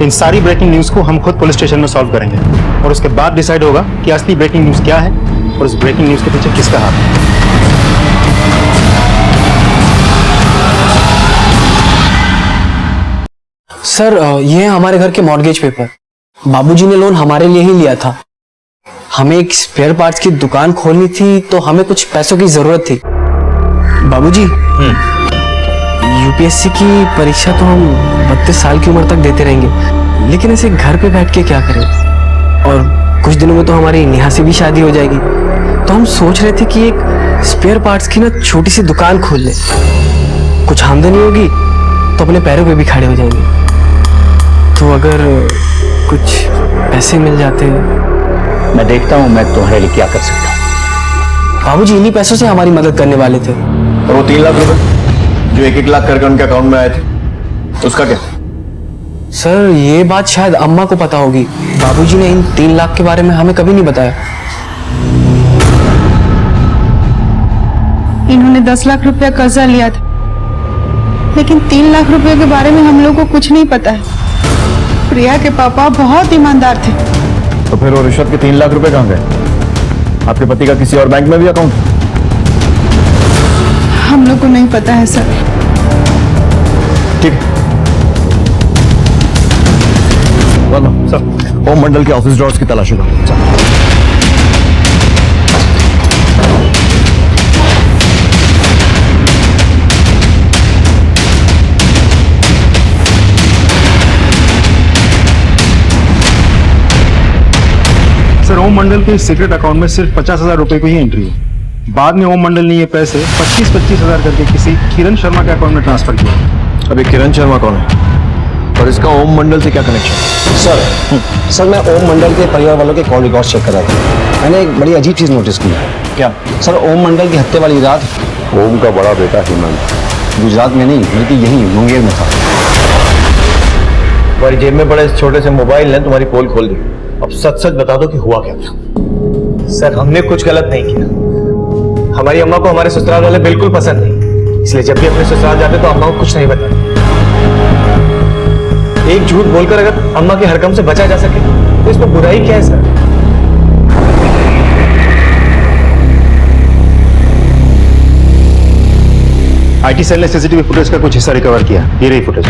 इन सारी ब्रेकिंग न्यूज को हम खुद पुलिस स्टेशन में सॉल्व करेंगे और उसके बाद डिसाइड होगा कि असली ब्रेकिंग न्यूज क्या है और उस ब्रेकिंग न्यूज के पीछे किसका हाथ है। सर ये है हमारे घर के मॉर्गेज पेपर। बाबूजी ने लोन हमारे लिए ही लिया था। हमें एक स्पेयर पार्ट्स की दुकान खोलनी थी तो हमें कुछ पैसों की जरूरत थी। बाबूजी, यूपीएससी की परीक्षा तो हम 32 साल की उम्र तक देते रहेंगे, लेकिन ऐसे घर पे बैठ के क्या करें? और कुछ दिनों में तो हमारी नेहा से भी शादी हो जाएगी, तो हम सोच रहे थे कि एक स्पेयर पार्ट्स की ना छोटी सी दुकान खोल ले। कुछ आमदनी होगी तो अपने पैरों पे भी खड़े हो जाएंगे। तो अगर कुछ पैसे मिल जाते। मैं देखता हूँ मैं तुम्हारे लिए क्या कर सकता हूँ। बाबूजी इन्हीं पैसों से हमारी मदद करने वाले थे। और वो 3 लाख रुपए जो 1-1 लाख करके उनके अकाउंट में आए थे, उसका क्या? सर ये बात शायद अम्मा को पता होगी। बाबूजी ने इन 3 लाख के बारे में हमें कभी नहीं बताया। इन्होंने 10 लाख रुपया कर्जा लिया था, लेकिन 3 लाख रुपए के बारे में हम लोग को कुछ नहीं पता है। प्रिया के पापा बहुत ईमानदार थे। तो फिर वो रिश्वत के 3 लाख रुपए कहाँ गए? आपके पति का किसी और बैंक में भी अकाउंट? हम लोग को नहीं पता है सर। ठीक है, सर ओम मंडल के ऑफिस ड्रॉर्स की तलाशी करो। सर ओम मंडल के सीक्रेट अकाउंट में सिर्फ 50,000 रुपए की ही एंट्री है। बाद में ओम मंडल ने ये पैसे 25,000 करके किसी किरण शर्मा के अकाउंट में ट्रांसफर किया। अभी किरण शर्मा कौन है और इसका ओम मंडल से क्या कनेक्शन? सर मैं ओम मंडल के परिवार वालों के कॉल रिकॉर्ड चेक कर रहा था। मैंने एक बड़ी अजीब चीज नोटिस की। क्या? सर ओम मंडल की हत्या वाली रात ओम का बड़ा बेटा हेमंत गुजरात में नहीं बल्कि यहीं मुंगेर में था। तुम्हारी जेब में पड़े इस छोटे से मोबाइल ने तुम्हारी पोल खोल दी। अब सच सच बता दो कि हुआ क्या था। सर हमने कुछ गलत नहीं किया। हमारी अम्मा को हमारे ससुराल वाले बिल्कुल पसंद नहीं, इसलिए जब भी अपने ससुराल जाते तो अम्मा को कुछ नहीं बताते। एक झूठ बोलकर अगर अम्मा के हरकम से बचा जा सके तो इसमें बुराई क्या है सर? आईटी सेल ने सीसीटीवी फुटेज का कुछ हिस्सा रिकवर किया। ये रही फुटेज।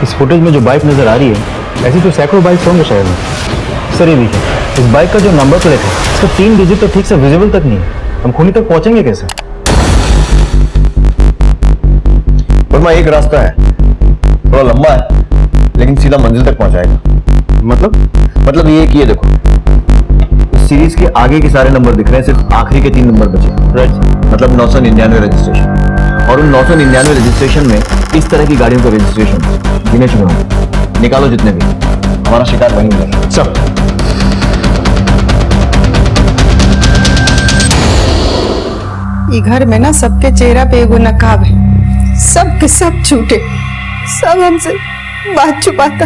इस फुटेज में जो बाइक नजर आ रही है, ऐसी तो सैकड़ों बाइक्स होंगे शहर में। सर ये देखिए, इस बाइक का जो नंबर प्लेट है इसका 3 डिजिट तो ठीक से विजिबल तक नहीं है। हम खूनी तक पहुंचेंगे कैसे? वर्मा एक रास्ता है, थोड़ा लंबा है लेकिन सीधा मंजिल तक पहुंचाएगा। मतलब ये कि ये देखो, इस सीरीज के आगे के सारे नंबर दिख रहे हैं, सिर्फ आखिरी के 3 नंबर बचे। राइट, मतलब 999 रजिस्ट्रेशन। और उन 999 रजिस्ट्रेशन में इस तरह की गाड़ियों का रजिस्ट्रेशन गिने चुने होंगे। निकालो जितने भी, हमारा शिकार वहीं मिलेगा। सब ये घर में ना सबके चेहरा पे एगो नकाब है, सब के सब झूठे, सब हमसे बात छुपाता।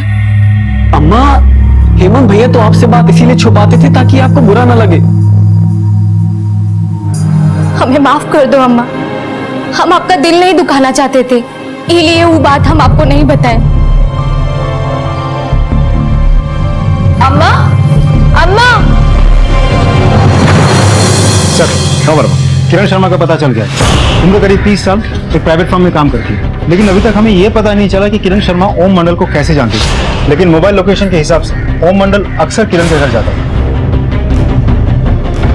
अम्मा, हेमंत भैया तो आपसे बात इसीलिए छुपाते थे ताकि आपको बुरा ना लगे। हमें माफ कर दो अम्मा, हम आपका दिल नहीं दुखाना चाहते थे, इसलिए वो बात हम आपको नहीं बताए। अम्मा, अम्मा। सर, खबर किरण शर्मा का पता चल गया। उम्र करीब 30 साल, एक प्राइवेट फर्म में काम करती है। लेकिन अभी तक हमें यह पता नहीं चला कि किरण शर्मा ओम मंडल को कैसे जानती थी। लेकिन मोबाइल लोकेशन के हिसाब से ओम मंडल अक्सर किरण के घर जाता था।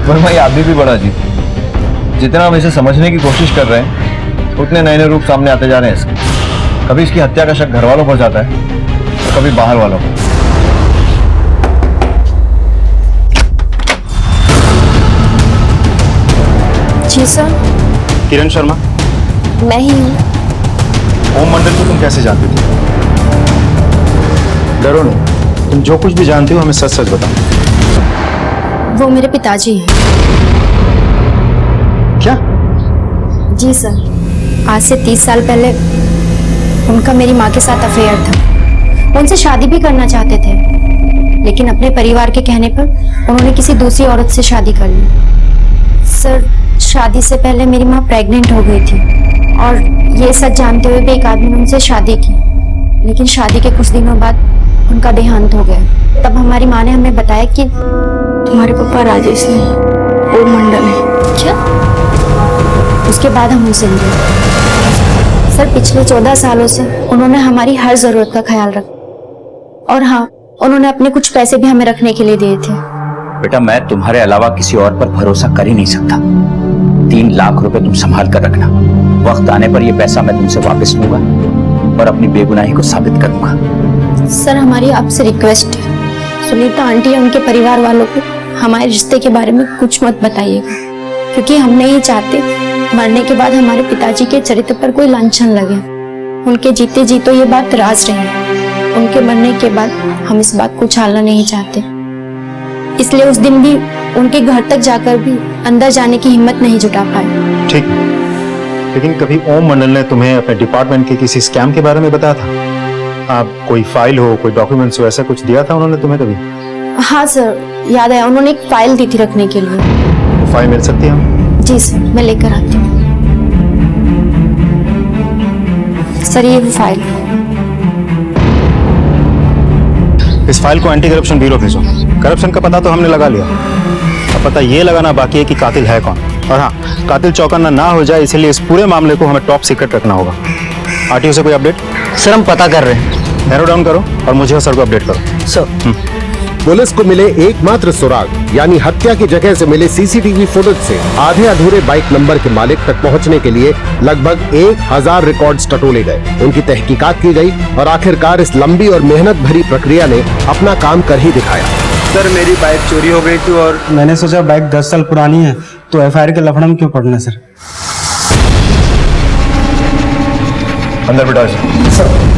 वर्मा, ये आदमी भी बड़ा अजीब। जितना हम इसे समझने की कोशिश कर रहे हैं उतने नए नए रूप सामने आते जा रहे हैं इसके। कभी इसकी हत्या का शक घर वालों पर जाता है, कभी बाहर वालों पर। जी सर। किरण शर्मा, मैं ही हूँ। ओम मंडल को तुम कैसे जानती थी? डरो नहीं, तुम जो कुछ भी जानती हो हमें सच सच बताओ। वो मेरे पिताजी हैं। क्या? जी सर, आज से 30 साल पहले उनका मेरी माँ के साथ अफेयर था। वो उनसे शादी भी करना चाहते थे, लेकिन अपने परिवार के कहने पर उन्होंने किसी दूसरी औरत से शादी कर ली। सर, शादी से पहले मेरी माँ प्रेग्नेंट हो गई थी और ये सच जानते हुए भी एक आदमी ने उनसे शादी की, लेकिन शादी के कुछ दिनों बाद उनका देहांत हो गया। तब हमारी माँ ने हमें बताया कि तुम्हारे पापा राजेश नहीं, ओम मंडल है। क्या? उसके बाद हम उनसे मिले। सर, पिछले 14 सालों से उन्होंने हमारी हर जरूरत का ख्याल रखा और हाँ, उन्होंने अपने कुछ पैसे भी हमें रखने के लिए दिए थे। बेटा, मैं तुम्हारे अलावा किसी और पर भरोसा कर ही नहीं सकता। 3 लाख रुपए तुम संभाल कर रखना। वक्त आने पर यह पैसा मैं तुमसे वापस लूंगा और अपनी बेगुनाही को साबित करूंगा। सर, हमारी आपसे रिक्वेस्ट है, सुनीता आंटी या उनके परिवार वालों को हमारे रिश्ते के बारे में कुछ मत बताइएगा, क्योंकि हम नहीं चाहते मरने के बाद हमारे पिताजी के चरित्र पर कोई लांछन लगे। उनके जीते जी तो ये बात राज रही, उनके मरने के बाद हम इस बात को उछालना नहीं चाहते। इसलिए उस दिन भी उनके घर तक जाकर भी अंदर जाने की हिम्मत नहीं जुटा पाए। ठीक, लेकिन कभी ओम मंडल ने तुम्हें अपने डिपार्टमेंट के किसी स्कैम के बारे में बताया था? आप कोई फाइल हो, कोई डॉक्यूमेंट्स हो, ऐसा कुछ दिया था उन्होंने तुम्हें कभी? हाँ सर, याद आया, उन्होंने एक फाइल दी थी रखने के लिए। वो फाइल मिल सकती है हमें? जी सर, मैं लेकर आती हूँ। सर, ये फाइल। इस फाइल को एंटी करप्शन ब्यूरो भेजो। करप्शन का पता तो हमने लगा लिया, अब पता ये लगाना बाकी है कि कातिल है कौन। और हाँ, कातिल चौकन्ना ना हो जाए, इसलिए इस पूरे मामले को हमें टॉप सीक्रेट रखना होगा। आरटीओ से कोई अपडेट? सर, हम पता कर रहे हैं। नैरो डाउन करो और मुझे सर को अपडेट करो। सर। पुलिस को मिले एकमात्र सुराग यानी हत्या की जगह से मिले सीसीटीवी फुटेज से आधे अधूरे बाइक नंबर के मालिक तक पहुंचने के लिए लगभग 1000 रिकॉर्ड्स टटोले गए। उनकी तहकीकात की गई और आखिरकार इस लंबी और मेहनत भरी प्रक्रिया ने अपना काम कर ही दिखाया। सर, मेरी बाइक चोरी हो गई थी और मैंने सोचा बाइक 10 साल पुरानी है तो एफआईआर के लफड़ा में क्यों पड़ना। सर, अंदर बिठा सर।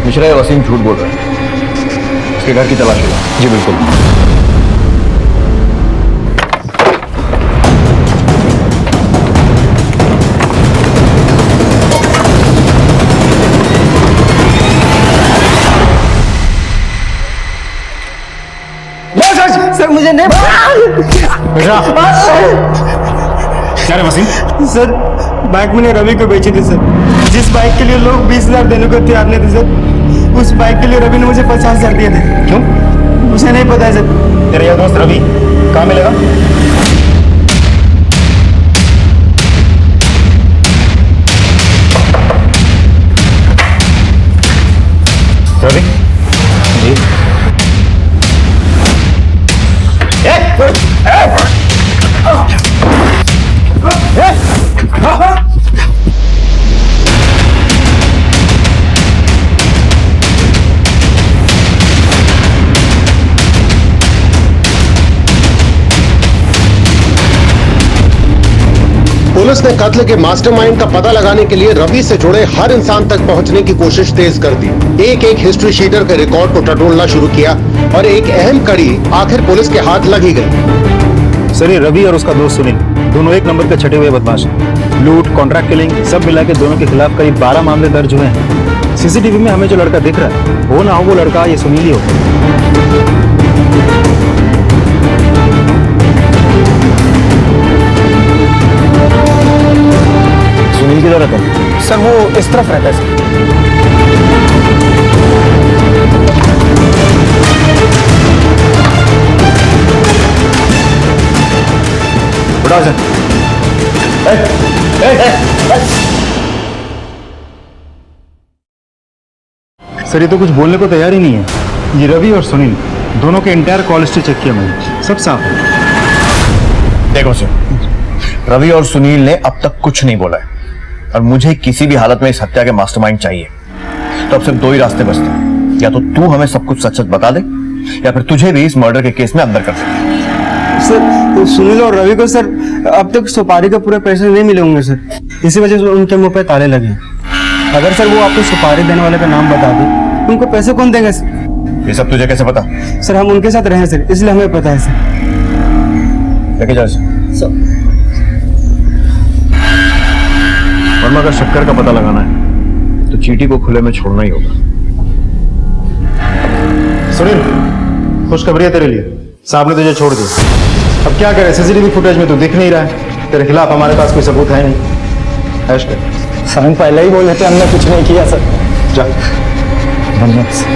मिश्रा, वसीम झूठ बोल रहा है। इसके घर की तलाशी लो। जी बिल्कुल। सर, मुझे नहीं बेटा, क्या रे वसीम? सर, बाइक मैंने रवि को बेची थी सर। जिस बाइक के लिए लोग 20,000 देने को तैयार नहीं थे सर, उस बाइक के लिए रवि ने मुझे 50,000 दिए थे। क्यों? मुझे नहीं पता है सर। तेरा यार दोस्त रवि कहाँ मिलेगा? रवि जी। पुलिस ने कत्ल के मास्टरमाइंड का पता लगाने के लिए रवि से जुड़े हर इंसान तक पहुंचने की कोशिश तेज कर दी। एक एक हिस्ट्री शीटर के रिकॉर्ड को टटोलना शुरू किया और एक अहम कड़ी आखिर पुलिस के हाथ लगी गई। सर, ये रवि और उसका दोस्त सुनील दोनों एक नंबर के छठे हुए बदमाश हैं। लूट, कॉन्ट्रैक्ट किलिंग सब मिला के दोनों के खिलाफ करीब 12 मामले दर्ज हुए हैं। सीसीटीवी में हमें जो लड़का दिख रहा है वो ना हो वो लड़का ये सुनील ही हो। सुनील किधर रहता है? सर, वो इस तरफ रहता है सर। उठा सर। सर ये तो कुछ बोलने को तैयार ही नहीं है। ये रवि और सुनील दोनों के इंटायर कॉल हिस्ट्री चेक किया मैंने, सब साफ है। देखो सर, रवि और सुनील ने अब तक कुछ नहीं बोला है और मुझे किसी भी हालत में इस हत्या के मास्टरमाइंड चाहिए। तो अब सिर्फ दो ही रास्ते बचते हैं, या तो तू हमें सब कुछ सच सच बता दे या फिर तुझे भी इस मर्डर के केस में अंदर कर दे। सर सुनील और रवि को सर अब तक सुपारी का पूरे पैसे नहीं मिले होंगे सर, इसी वजह से उनके मुंह पे ताले लगे। अगर सर वो आपको सुपारी देने वाले का नाम बता दे, उनको पैसे कौन देंगे सर? ये सब तुझे कैसे पता? सर हम उनके साथ रहे सर, इसलिए हमें पता है सर। लेके जाओ सर। वर्मा का शक्कर का पता लगाना है तो चीटी को खुले में छोड़ना ही होगा। सुनील, खुशखबरी है तेरे लिए, साहब ने तुझे छोड़ दिया। अब क्या करे, सीसीटीवी फुटेज में तो दिख नहीं रहा है, तेरे खिलाफ हमारे पास कोई सबूत है नहीं। ऐश कर। सर हम पहले ही बोले थे, हमने कुछ नहीं किया सर। जा। धन्यवाद सर।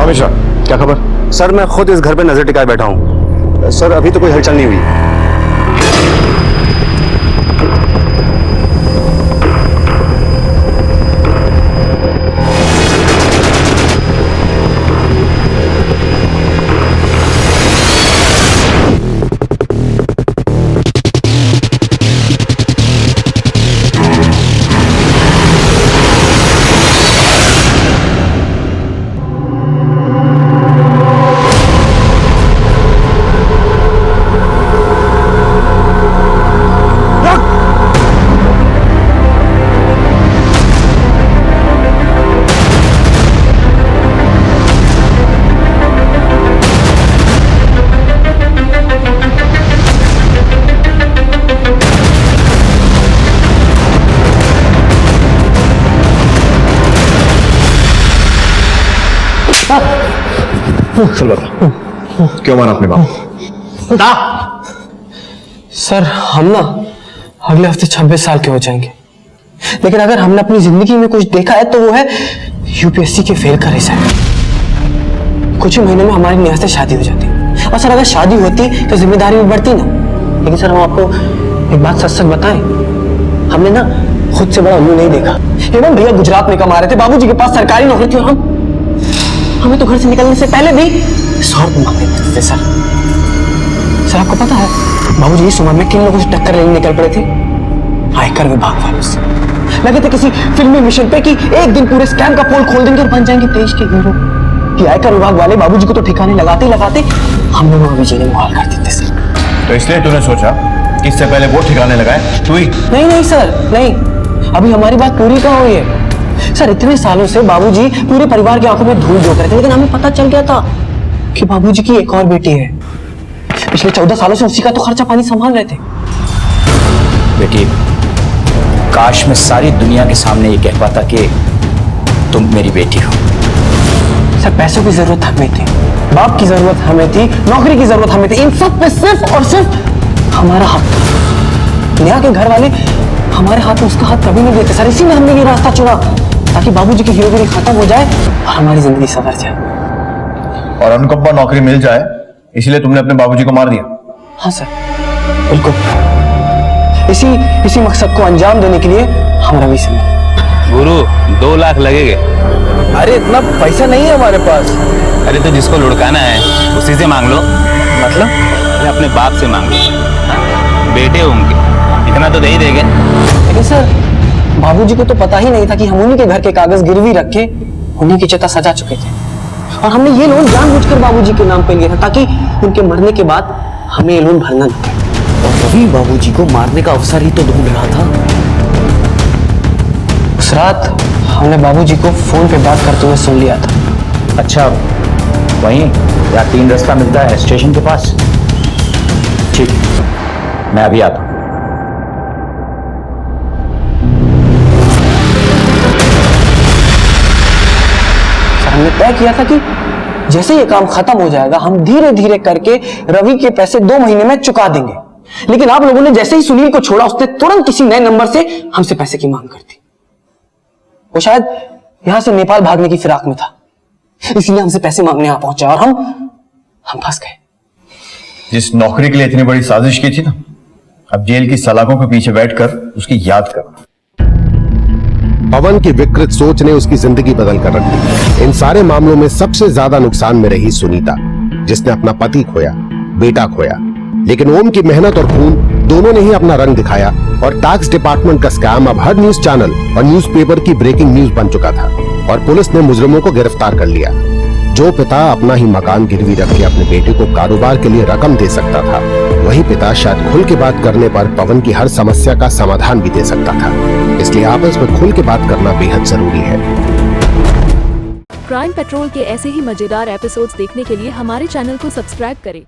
हमेशा क्या खबर? सर मैं खुद इस घर पे नजर टिकाए बैठा हूँ सर, अभी तो कोई हलचल नहीं हुई। चल बता, क्यों मारा अपने बाप? सर हम ना अगले हफ्ते 26 साल के हो जाएंगे, लेकिन अगर हमने अपनी जिंदगी में कुछ देखा है तो वो है यूपीएससी के फेल का रिजल्ट। कुछ ही महीने में हमारी नेहा से शादी हो जाती, और सर अगर शादी होती तो जिम्मेदारी भी बढ़ती ना। लेकिन सर हम आपको एक बात सच सच बताएं, हमने ना खुद से बड़ा उल्लू नहीं देखा। एवं भैया गुजरात में कमा रहे थे, बाबूजी के पास सरकारी नौकरी थी, और हमें तो घर से निकलने से पहले भी 100 रुपये मांगने पड़ते थे सर। सर आपको पता है बाबूजी इस उम्र में किन लोगों से टक्कर लेने निकल पड़े थे? आयकर विभाग वालों से। लगे थे किसी फिल्मी मिशन पे कि एक दिन पूरे स्कैम का पोल खोल देंगे और बन जाएंगे देश के हीरो। कि आयकर विभाग वाले बाबूजी को तो ठिकाने लगाते ही लगाते हम लोग अभी जीने मुहाल कर देते सर। तो इसलिए तूने सोचा कि इससे पहले वो ठिकाने लगाए तू ही? नहीं सर नहीं, अभी हमारी बात पूरी कहाँ हुई है सर। इतने सालों से बाबूजी पूरे परिवार की आंखों में धूल झोंक रहे थे, लेकिन हमें पता चल गया था कि बाबूजी की एक और बेटी है। पिछले 14 सालों से उसी का तो खर्चा पानी संभाल रहे थे। बेटी, काश मैं सारी दुनिया के सामने ये कह पाता कि तुम मेरी बेटी हो। सर पैसों की जरूरत हमें थी, बाप की जरूरत हमें थी, नौकरी की जरूरत हमें थी, इन सब पे सिर्फ और सिर्फ हमारा हक था। नेहा के घर वाले हमारे हाथ में उसका हाथ कभी नहीं देते सर, इसीलिए हमने ये रास्ता चुना ताकि बाबूजी की हीरोगिरी खत्म हो जाए और हमारी जिंदगी संवर जाए। और अनुकंपा नौकरी मिल जाए, इसलिए तुमने अपने बाबूजी को मार दिया? हाँ सर बिल्कुल, इसी मकसद को अंजाम देने के लिए हम रवि से मिले। गुरु 2 लाख लगेंगे। अरे इतना पैसा नहीं है हमारे पास। अरे तो जिसको लुढ़काना है उसी से मांग लो। मतलब? अरे अपने बाप से मांग लो, बेटे होंगे, इतना तो दे ही देंगे। लेकिन सर बाबूजी को तो पता ही नहीं था कि हम उन्हीं के घर के कागज गिरवी रख के उन्हीं की चिता सजा चुके थे, और हमने ये लोन जानबूझकर बाबूजी के नाम पे लिया था ताकि उनके मरने के बाद हमें ये लोन भरना न पड़े। और रवि बाबूजी को मारने का अवसर ही तो ढूंढ रहा था। उस रात हमने बाबूजी को फोन पे बात करते हुए सुन लिया था। अच्छा, वहीं या 3 रास्ता मिलता है स्टेशन के पास? ठीक, मैं अभी आता हूं। हमने तय किया था कि जैसे ये काम खत्म हो जाएगा हम धीरे धीरे करके रवि के पैसे 2 महीने में चुका देंगे। लेकिन आप लोगों ने जैसे ही सुनील को छोड़ा उसने तुरंत किसी नए नंबर से हमसे पैसे की मांग कर दी। वो शायद यहां से नेपाल भागने की फिराक में था। इसलिए हमसे पैसे मांगने यहाँ पहुंचे और हम फंस गए। जिस नौकरी के लिए इतनी बड़ी साजिश की थी ना, अब जेल की सलाखों के पीछे बैठकर उसकी याद कर। पवन की विकृत सोच ने उसकी जिंदगी बदल कर रख दी। इन सारे मामलों में सबसे ज्यादा नुकसान में रही सुनीता, जिसने अपना पति खोया, बेटा खोया। लेकिन ओम की मेहनत और खून दोनों ने ही अपना रंग दिखाया और टैक्स डिपार्टमेंट का स्कैम अब हर न्यूज चैनल और न्यूज़पेपर की ब्रेकिंग न्यूज बन चुका था और पुलिस ने मुजरिमों को गिरफ्तार कर लिया। जो पिता अपना ही मकान गिरवी रख के अपने बेटे को कारोबार के लिए रकम दे सकता था, वही पिता शायद खुल के बात करने पर पवन की हर समस्या का समाधान भी दे सकता था। इसलिए आपस में खुल के बात करना बेहद जरूरी है। क्राइम पेट्रोल के ऐसे ही मजेदार एपिसोड्स देखने के लिए हमारे चैनल को सब्सक्राइब करें